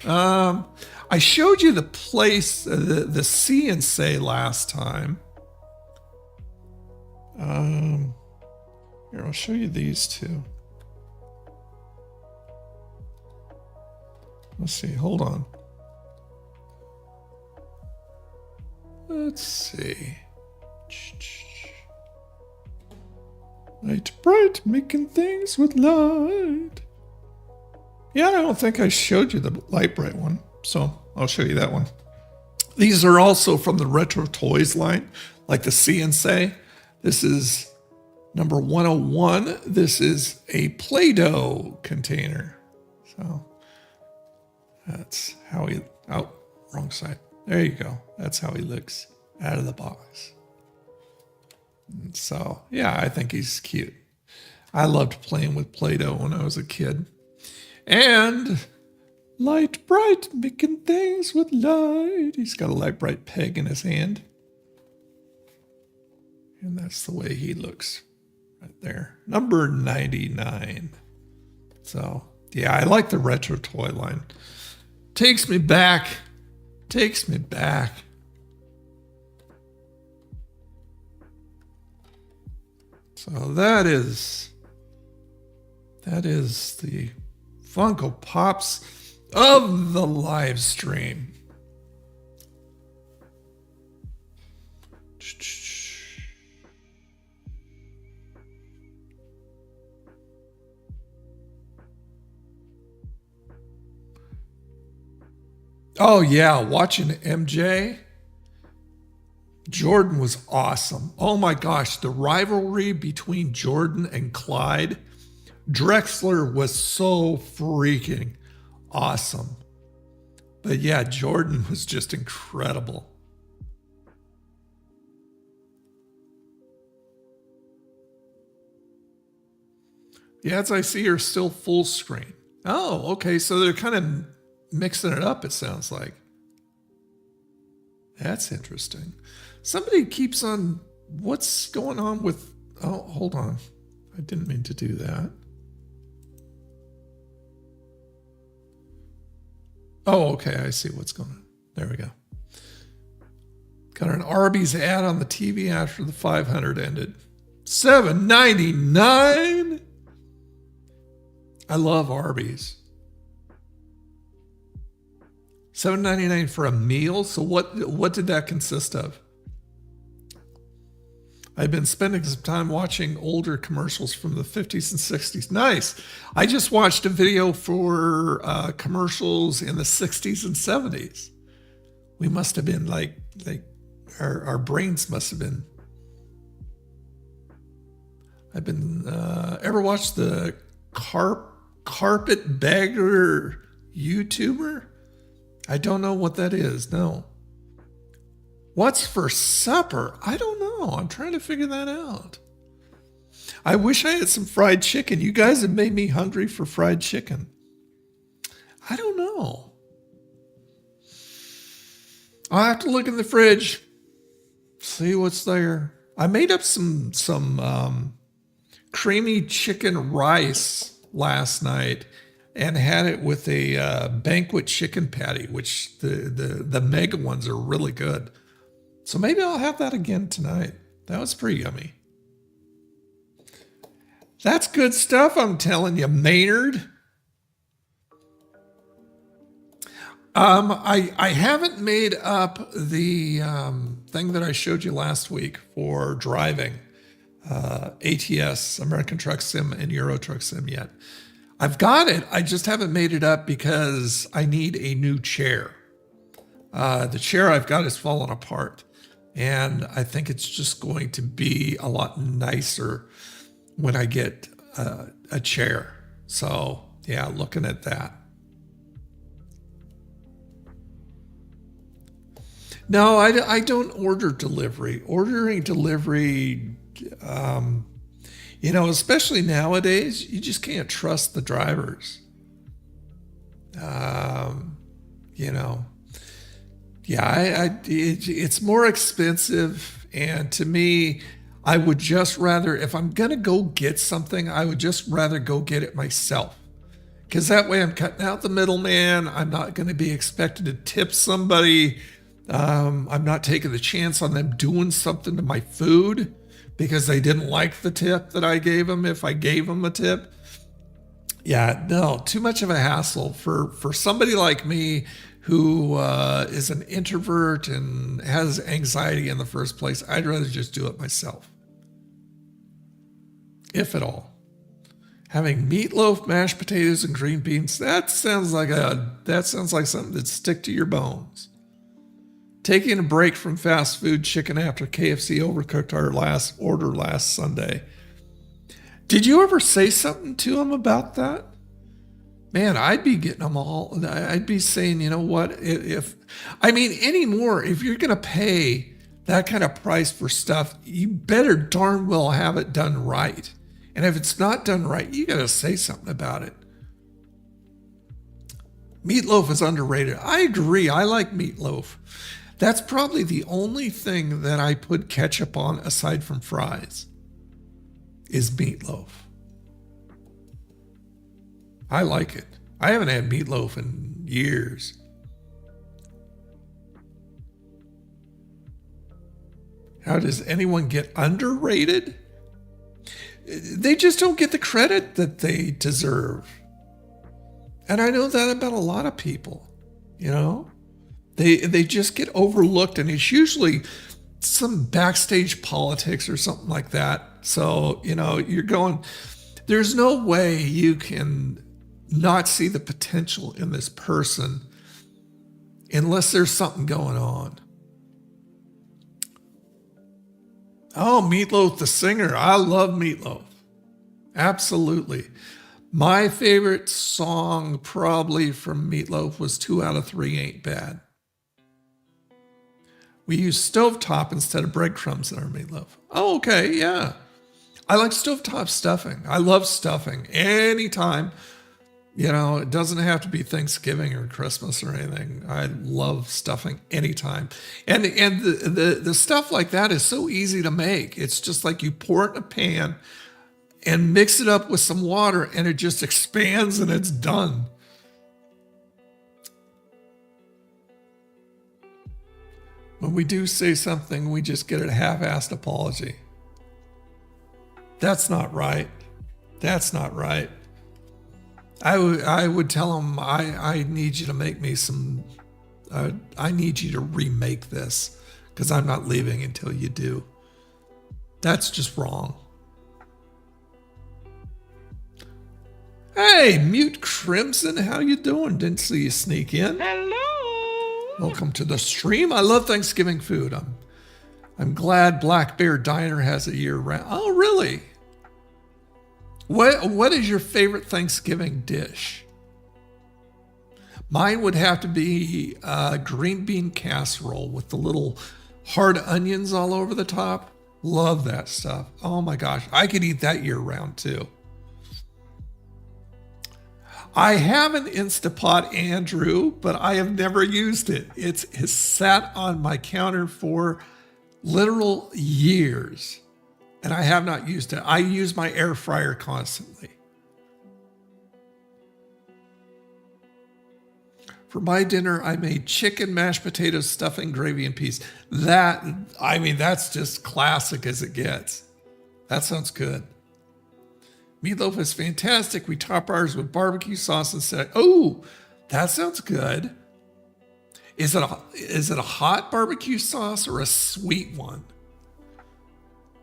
I showed you the place, the See and Say last time. Here, I'll show you these two. Let's see, hold on. Let's see. Light bright, making things with light. Yeah, I don't think I showed you the light bright one, so I'll show you that one. These are also from the Retro Toys line, like the See and Say. This is number 101. This is a Play-Doh container. So that's how he, oh, wrong side. There you go. That's how he looks out of the box. So, yeah, I think he's cute. I loved playing with Play-Doh when I was a kid. And light bright, making things with light. He's got a light bright peg in his hand. And that's the way he looks right there. Number 99. So, yeah, I like the retro toy line. Takes me back. Takes me back. So that is the Funko Pops of the live stream. Oh yeah, watching MJ. Jordan was awesome. Oh my gosh, the rivalry between Jordan and Clyde. Drexler was so freaking awesome. But yeah, Jordan was just incredible. The ads I see are still full screen. Oh, okay. So they're kind of mixing it up, it sounds like. That's interesting. Somebody keeps on... What's going on with... Oh, hold on. I didn't mean to do that. Oh, okay. I see what's going on. There we go. Got an Arby's ad on the TV after the 500 ended. $7.99. I love Arby's. $7.99 for a meal. So what did that consist of? I've been spending some time watching older commercials from the 50s and 60s. Nice. I just watched a video for commercials in the 60s and 70s. We must have been like our brains must have been. I've been, ever watched the carpet bagger YouTuber? I don't know what that is. No. What's for supper? I don't know. I'm trying to figure that out. I wish I had some fried chicken. You guys have made me hungry for fried chicken. I don't know. I'll have to look in the fridge, see what's there. I made up some creamy chicken rice last night and had it with a banquet chicken patty, which the mega ones are really good. So maybe I'll have that again tonight. That was pretty yummy. That's good stuff, I'm telling you, Maynard. I haven't made up the thing that I showed you last week for driving ATS, American Truck Sim, and Euro Truck Sim yet. I've got it. I just haven't made it up because I need a new chair. The chair I've got is falling apart. And I think it's just going to be a lot nicer when I get a chair. So, yeah, looking at that. No, I don't order delivery. Ordering delivery, especially nowadays, you just can't trust the drivers. It's more expensive. And to me, I would just rather, if I'm going to go get something, I would just rather go get it myself. Because that way I'm cutting out the middleman. I'm not going to be expected to tip somebody. I'm not taking the chance on them doing something to my food because they didn't like the tip that I gave them if I gave them a tip. Yeah, no, too much of a hassle for somebody like me who is an introvert and has anxiety in the first place. I'd rather just do it myself, if at all. Having meatloaf, mashed potatoes, and green beans, that sounds like something that'd stick to your bones. Taking a break from fast food chicken after KFC overcooked our last order last Sunday. Did you ever say something to him about that? Man, I'd be getting them all. I'd be saying, you know what? Anymore, if you're going to pay that kind of price for stuff, you better darn well have it done right. And if it's not done right, you got to say something about it. Meatloaf is underrated. I agree. I like meatloaf. That's probably the only thing that I put ketchup on aside from fries is meatloaf. I like it. I haven't had meatloaf in years. How does anyone get underrated? They just don't get the credit that they deserve. And I know that about a lot of people, They just get overlooked, and it's usually some backstage politics or something like that. So, you're going, there's no way you can not see the potential in this person unless there's something going on. Oh, Meatloaf the singer. I love Meatloaf. Absolutely. My favorite song probably from Meatloaf was 2 Out of 3 Ain't Bad. We use stovetop instead of breadcrumbs in our meatloaf. Oh, okay, yeah. I like stovetop stuffing. I love stuffing anytime. You know, it doesn't have to be Thanksgiving or Christmas or anything. I love stuffing anytime. And the stuff like that is so easy to make. It's just like you pour it in a pan and mix it up with some water and it just expands and it's done. When we do say something, we just get a half-assed apology. That's not right. That's not right. I would tell him, I need you to make me some, I need you to remake this because I'm not leaving until you do. That's just wrong. Hey, Mute Crimson, how you doing? Didn't see you sneak in. Hello. Welcome to the stream. I love Thanksgiving food. I'm glad Black Bear Diner has a year round. Oh, really? What is your favorite Thanksgiving dish? Mine would have to be green bean casserole with the little hard onions all over the top. Love that stuff. Oh my gosh. I could eat that year round too. I have an Instapot Andrew, but I have never used it. It's sat on my counter for literal years. And I have not used it. I use my air fryer constantly. For my dinner, I made chicken, mashed potatoes, stuffing, gravy, and peas. That's just classic as it gets. That sounds good. Meatloaf is fantastic. We top ours with barbecue sauce instead. Oh, that sounds good. Is it a hot barbecue sauce or a sweet one?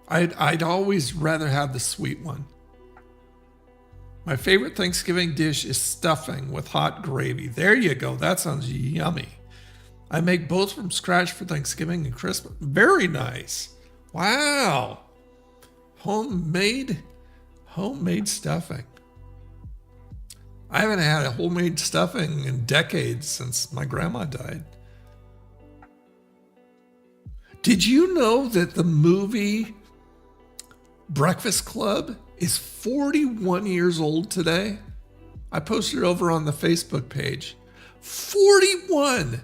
I'd always rather have the sweet one. My favorite Thanksgiving dish is stuffing with hot gravy. There you go. That sounds yummy. I make both from scratch for Thanksgiving and Christmas. Very nice. Wow. Homemade stuffing. I haven't had a homemade stuffing in decades since my grandma died. Did you know that the movie Breakfast Club is 41 years old today? I posted it over on the Facebook page. 41!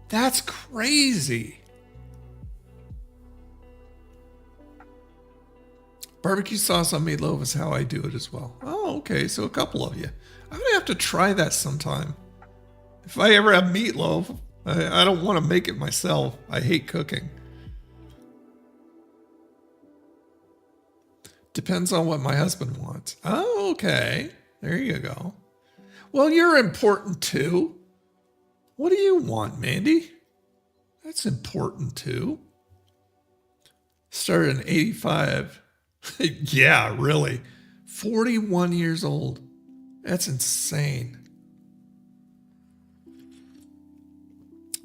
That's crazy. Barbecue sauce on meatloaf is how I do it as well. Oh, okay, so a couple of you. I'm gonna have to try that sometime. If I ever have meatloaf, I don't want to make it myself. I hate cooking. Depends on what my husband wants. Oh, okay. There you go. Well, you're important too. What do you want, Mandy? That's important too. Started in 85. Yeah, really. 41 years old. That's insane.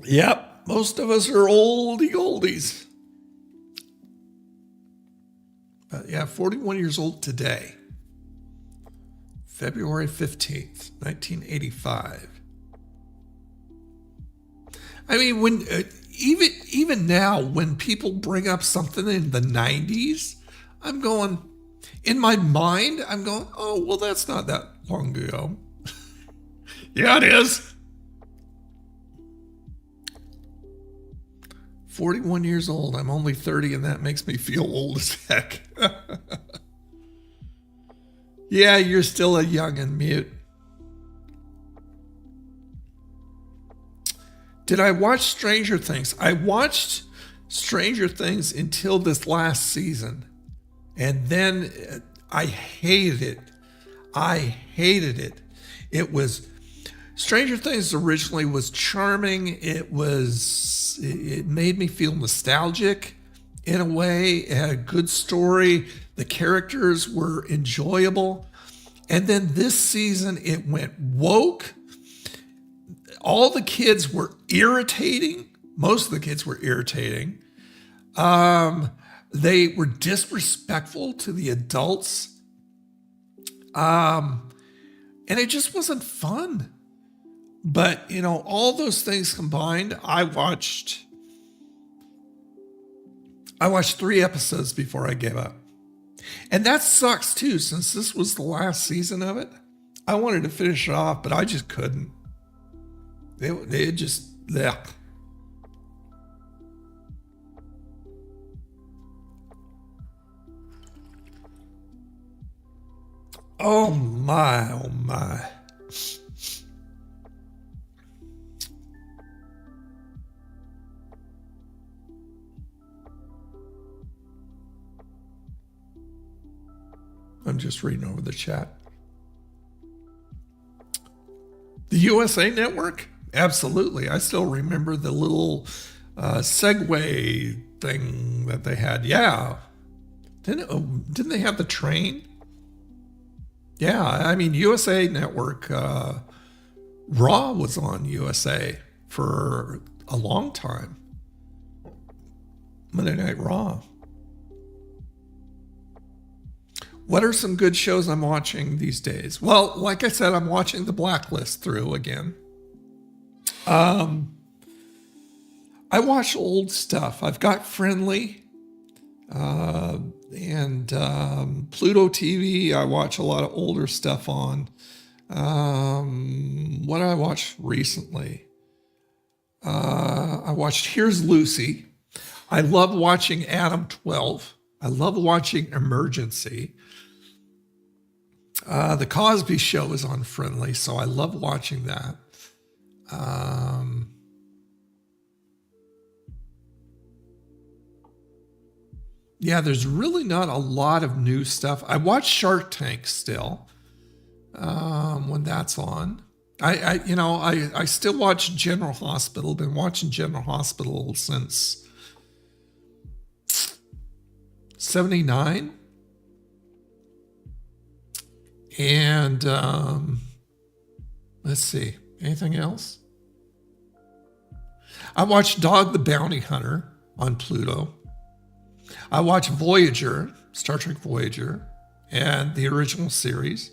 Yep, most of us are oldie oldies. But yeah, 41 years old today. February 15th, 1985. I mean, when even now, when people bring up something in the 90s, I'm going, in my mind, I'm going, oh, well, that's not that long ago. Yeah, it is. 41 years old. I'm only 30, and that makes me feel old as heck. Yeah, you're still a young and mute. Did I watch Stranger Things? I watched Stranger Things until this last season. And then I hated it. I hated it. It was, Stranger Things originally was charming. It made me feel nostalgic in a way. It had a good story. The characters were enjoyable. And then this season, it went woke. All the kids were irritating. Most of the kids were irritating. They were disrespectful to the adults. And it just wasn't fun. But, you know, all those things combined, I watched 3 episodes before I gave up. And that sucks too, since this was the last season of it. I wanted to finish it off, but I just couldn't. They just, yeah. Oh my, oh my. I'm just reading over the chat. The USA Network? Absolutely. I still remember the little Segway thing that they had. Yeah. Didn't they have the train? Yeah, I mean, USA Network, Raw was on USA for a long time. Monday Night Raw. What are some good shows I'm watching these days? Well, like I said, I'm watching The Blacklist through again. I watch old stuff. I've got Friendly and Pluto TV. I watch a lot of older stuff on. What did I watch recently? I watched Here's Lucy. I love watching Adam 12. I love watching Emergency. The Cosby Show is on Friendly, so I love watching that. Yeah, there's really not a lot of new stuff. I watch Shark Tank still when that's on. I still watch General Hospital. Been watching General Hospital since 79. And let's see, anything else? I watched Dog the Bounty Hunter on Pluto. I watched Voyager, Star Trek Voyager, and the original series.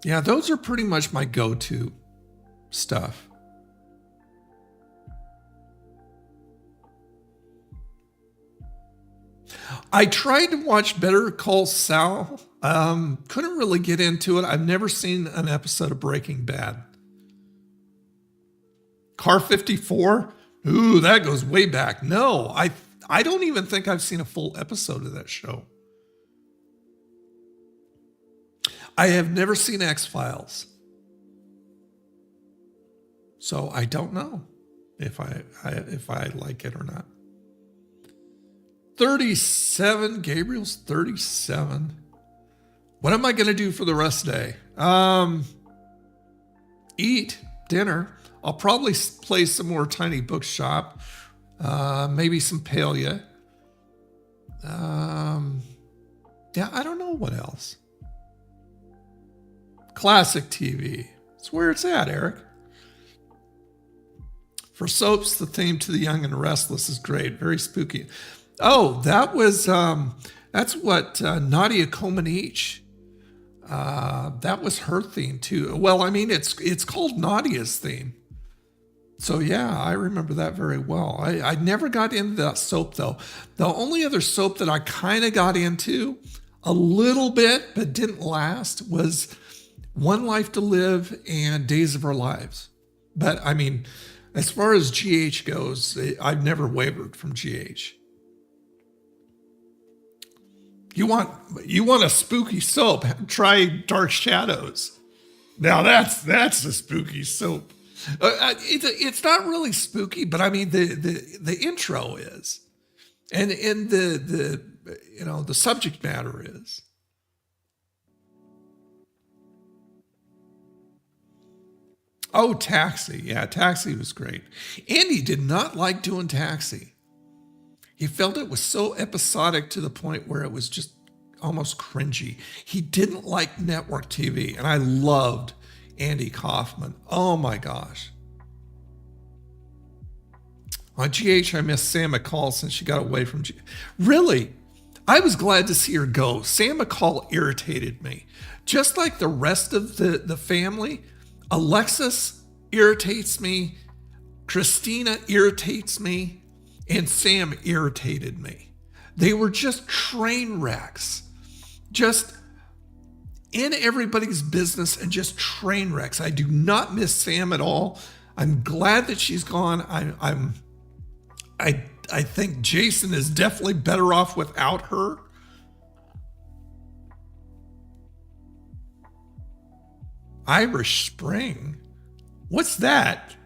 Yeah, those are pretty much my go-to stuff. I tried to watch Better Call Saul. Couldn't really get into it. I've never seen an episode of Breaking Bad. Car 54? Ooh, that goes way back. No, I don't even think I've seen a full episode of that show. I have never seen X-Files. So I don't know if I like it or not. 37, Gabriel's 37. What am I going to do for the rest of the day? Eat dinner. I'll probably play some more Tiny Bookshop. Maybe some Palia. Yeah, I don't know what else. Classic TV. It's where it's at, Eric. For soaps, the theme to The Young and Restless is great. Very spooky. Oh, that was, that's what Nadia Comaneci, that was her theme too. Well, I mean, it's called Nadia's theme. So yeah, I remember that very well. I never got into that soap though. The only other soap that I kind of got into a little bit, but didn't last, was One Life to Live and Days of Our Lives. But I mean, as far as GH goes, I've never wavered from GH. You want a spooky soap? Try Dark Shadows. Now that's a spooky soap. It's not really spooky, but I mean the intro is, and the the subject matter is. Oh, Taxi. Yeah, Taxi was great. Andy did not like doing Taxi. He felt it was so episodic to the point where it was just almost cringy. He didn't like network TV, and I loved Andy Kaufman. Oh my gosh. On GH, I miss Sam McCall since she got away from GH. Really? I was glad to see her go. Sam McCall irritated me. Just like the rest of the family, Alexis irritates me. Christina irritates me, and Sam irritated me. They were just train wrecks. Just in everybody's business and just train wrecks. I do not miss Sam at all. I'm glad that she's gone. I think Jason is definitely better off without her. Irish Spring? What's that?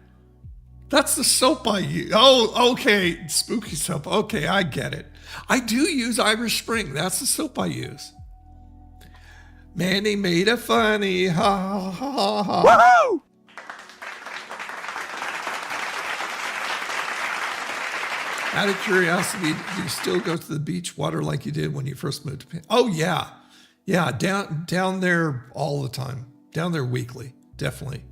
That's the soap I use. Oh, okay. Spooky soap. Okay, I get it. I do use Irish Spring. That's the soap I use. Manny made a funny. Ha ha ha ha. Woohoo! Out of curiosity, do you still go to the beach water like you did when you first moved to Penn? Oh, yeah. Yeah, down there all the time. Down there weekly, definitely.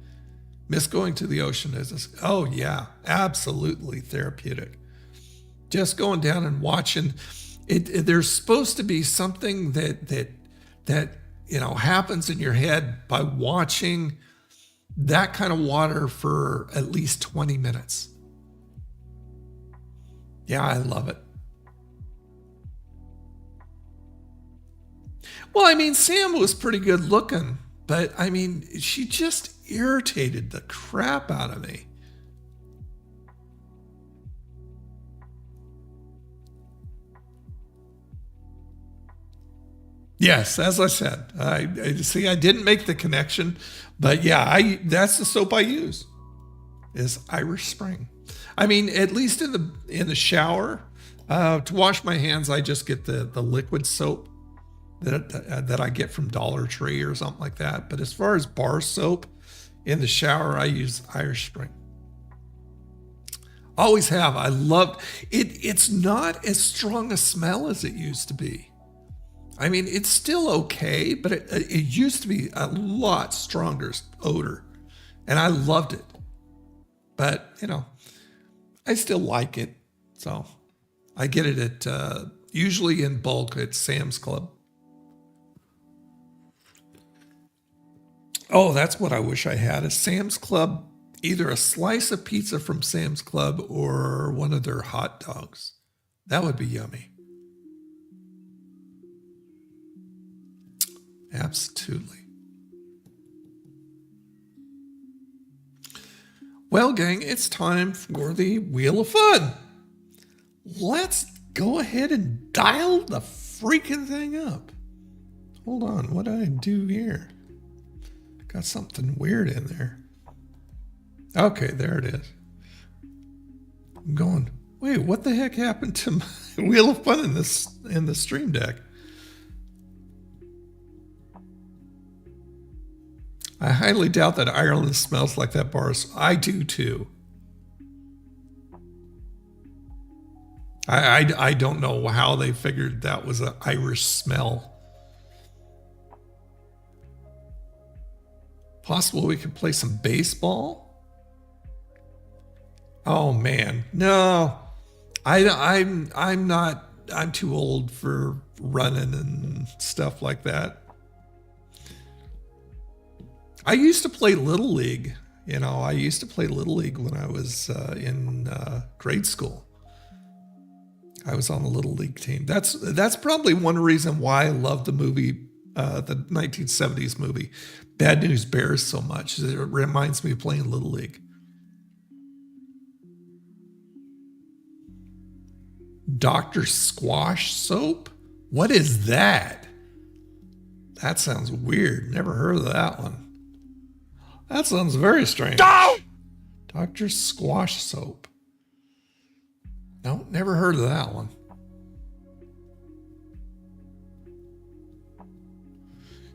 Miss going to the ocean. Oh, yeah, absolutely therapeutic. Just going down and watching. There's supposed to be something that happens in your head by watching that kind of water for at least 20 minutes. Yeah, I love it. Well, I mean, Sam was pretty good looking, but I mean, she just irritated the crap out of me. Yes, as I said, I didn't make the connection, but yeah, that's the soap I use is Irish Spring. I mean, at least in the shower, to wash my hands, I just get the liquid soap that I get from Dollar Tree or something like that. But as far as bar soap in the shower, I use Irish Spring. Always have. I love it. It's not as strong a smell as it used to be. I mean, it's still okay, but it used to be a lot stronger odor, and I loved it. But, I still like it. So I get it at usually in bulk at Sam's Club. Oh, that's what I wish I had. A Sam's Club, either a slice of pizza from Sam's Club or one of their hot dogs. That would be yummy. Absolutely. Well, gang, it's time for the Wheel of Fun. Let's go ahead and dial the freaking thing up. Hold on, what did I do here? Got something weird in there. Okay, there it is. I'm going, wait, what the heck happened to my Wheel of Fun in the Stream Deck? I highly doubt that Ireland smells like that bar. I do too. I don't know how they figured that was an Irish smell. Possible we could play some baseball? Oh man, no. I'm not. I'm too old for running and stuff like that. I used to play Little League. I used to play Little League when I was in grade school. I was on the Little League team. That's probably one reason why I love the movie, the 1970s movie, Bad News Bears, so much. It reminds me of playing Little League. Dr. Squash soap? What is that? That sounds weird. Never heard of that one. That sounds very strange. No! Dr. Squash soap. No, never heard of that one.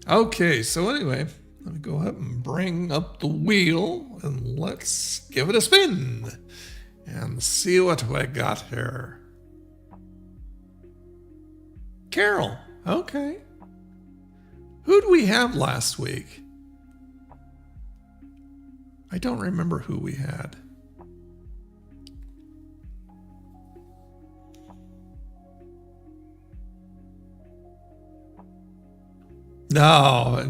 Okay, so anyway, let me go ahead and bring up the wheel and let's give it a spin and see what we got here. Carol, okay. Who did we have last week? I don't remember who we had. No,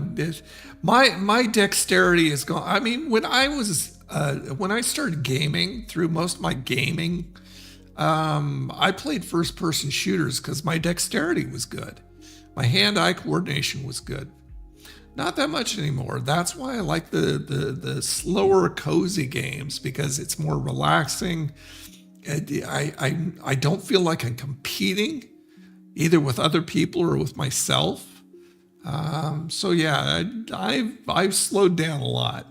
my dexterity is gone. I mean, when I was when I started gaming, through most of my gaming, I played first-person shooters because my dexterity was good. My hand-eye coordination was good. Not that much anymore. That's why I like the slower, cozy games, because it's more relaxing. I don't feel like I'm competing either with other people or with myself. So yeah, I've slowed down a lot.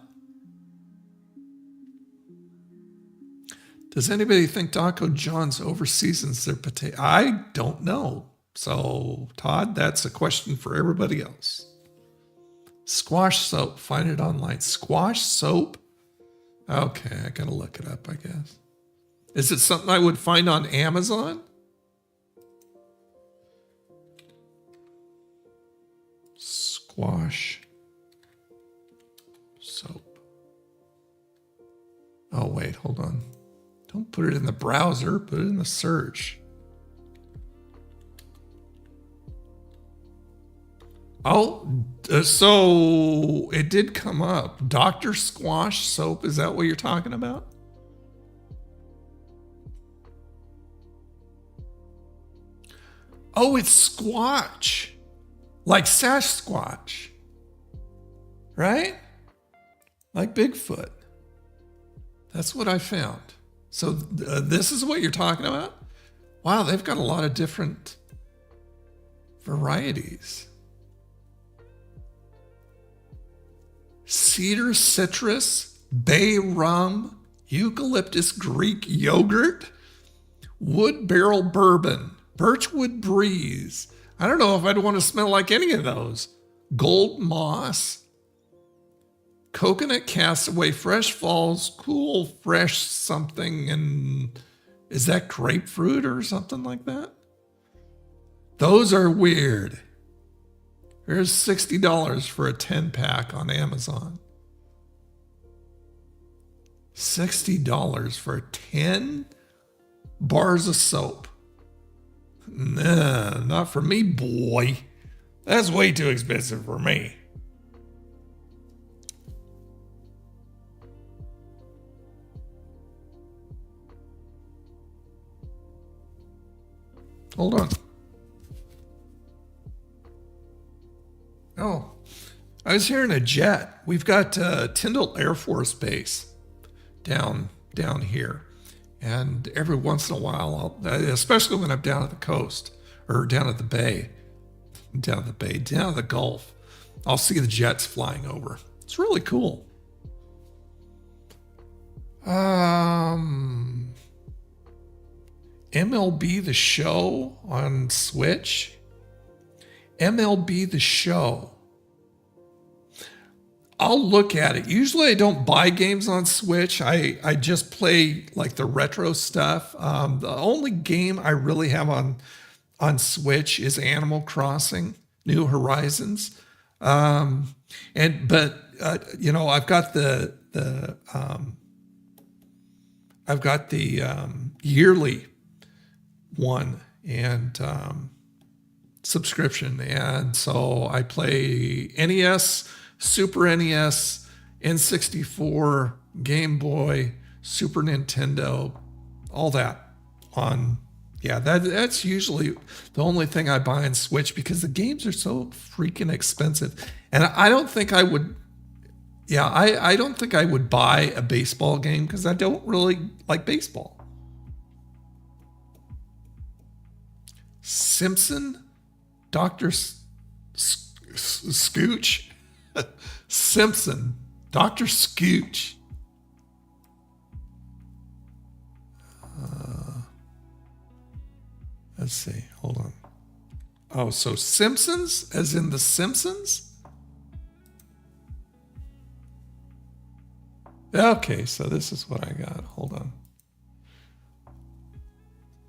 Does anybody think Taco John's overseasons their potato? I don't know. So Todd, that's a question for everybody else. Squash soap, find it online. Squash soap? Okay, I gotta look it up, I guess. Is it something I would find on Amazon? Squash soap. Oh, wait, hold on. Don't put it in the browser, put it in the search. Oh, so it did come up. Dr. Squash soap, is that what you're talking about? Oh, it's Squatch. Like Sasquatch. Right? Like Bigfoot. That's what I found. So this is what you're talking about? Wow, they've got a lot of different varieties. Cedar citrus, bay rum, eucalyptus Greek yogurt, wood barrel bourbon, birchwood breeze. I don't know if I'd want to smell like any of those. Gold moss, coconut castaway, fresh falls, cool fresh something, and is that grapefruit or something like that? Those are weird. Here's $60 for a 10-pack on Amazon. $60 for 10 bars of soap. Nah, not for me, boy. That's way too expensive for me. Hold on. Oh, I was hearing a jet. We've got Tyndall Air Force Base down here. And every once in a while, especially when I'm down at the coast or down at the bay, down at the Gulf, I'll see the jets flying over. It's really cool. MLB The Show on Switch. MLB The Show. I'll look at it. Usually I don't buy games on Switch. I just play like the retro stuff. The only game I really have on Switch is Animal Crossing, New Horizons. I've got the yearly one and subscription. And so I play NES, Super NES, N64, Game Boy, Super Nintendo, all that on. Yeah, that's usually the only thing I buy on Switch because the games are so freaking expensive. And I don't think I would, I don't think I would buy a baseball game because I don't really like baseball. Simpson, Dr. Scooch, Simpson, Dr. Scooch. Let's see, hold on. Oh, so Simpsons, as in The Simpsons? Okay, so this is what I got. Hold on.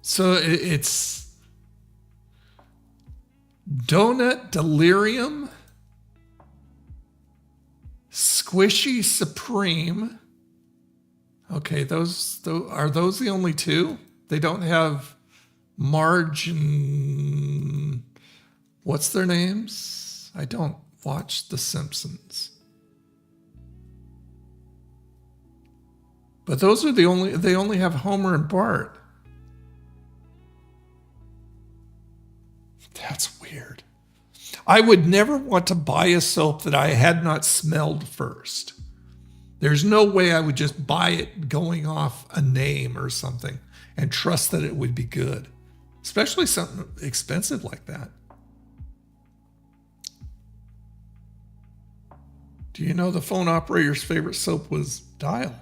So it's Donut Delirium, Squishy Supreme. Okay, are those the only two? They don't have Margin. What's their names? I don't watch The Simpsons. But those are they only have Homer and Bart. That's weird. I would never want to buy a soap that I had not smelled first. There's no way I would just buy it going off a name or something and trust that it would be good, especially something expensive like that. Do you know the phone operator's favorite soap was Dial?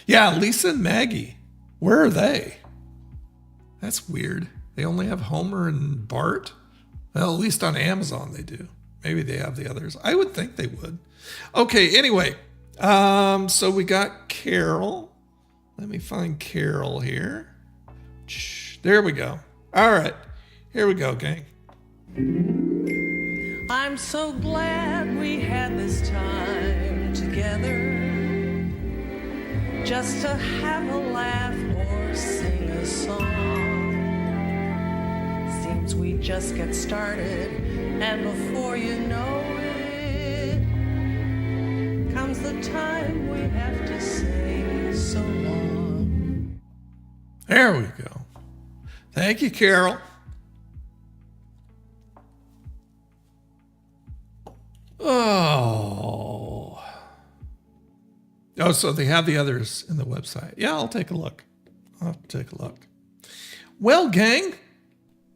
Yeah, Lisa and Maggie. Where are they? That's weird. They only have Homer and Bart? Well, at least on Amazon they do. Maybe they have the others. I would think they would. Okay, anyway. So we got Carol. Let me find Carol here. There we go. All right. Here we go, gang. I'm so glad we had this time together, just to have a laugh or sing a song. Seems we just get started, and before you know it, comes the time we have to say so long. There we go. Thank you, Carol. Oh, so they have the others in the website. Yeah, I'll take a look. Well, gang.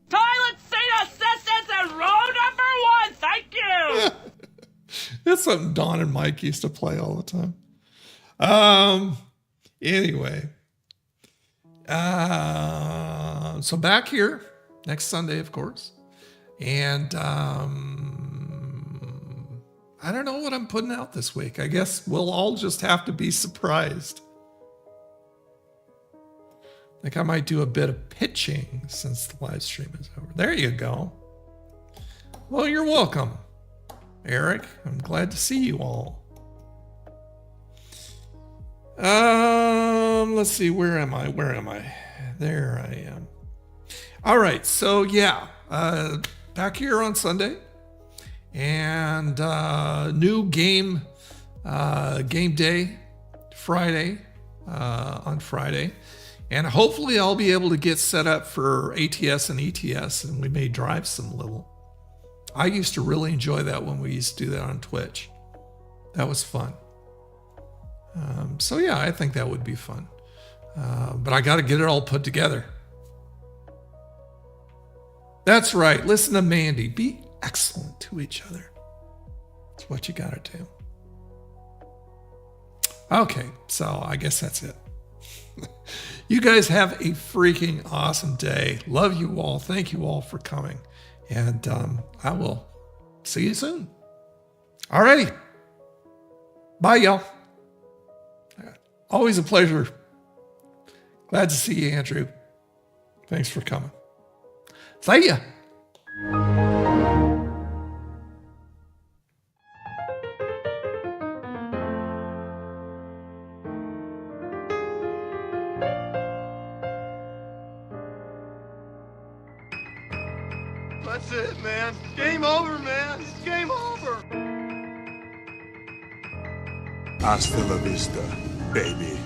Toilet seat assistance and row number 1, thank you! That's something Don and Mike used to play all the time. Anyway. So back here next Sunday, of course. And I don't know what I'm putting out this week. I guess we'll all just have to be surprised. I think I might do a bit of pitching since the live stream is over. There you go. Well, you're welcome, Eric. I'm glad to see you all. Let's see. Where am I? There I am. All right. So yeah, back here on Sunday. And new game day Friday on Friday, and hopefully I'll be able to get set up for ATS and ETS, and we may drive some little. I used to really enjoy that when we used to do that on Twitch. That was fun. So yeah, I think that would be fun, but I got to get it all put together. That's right. Listen to Mandy. Be excellent to each other. That's what you gotta do. Okay, so I guess that's it. You guys have a freaking awesome day. Love you all. Thank you all for coming. And I will see you soon. Alrighty. Bye, y'all. Always a pleasure. Glad to see you, Andrew. Thanks for coming. See ya. That's it, man. Game over, man. It's game over. Hasta la vista, baby.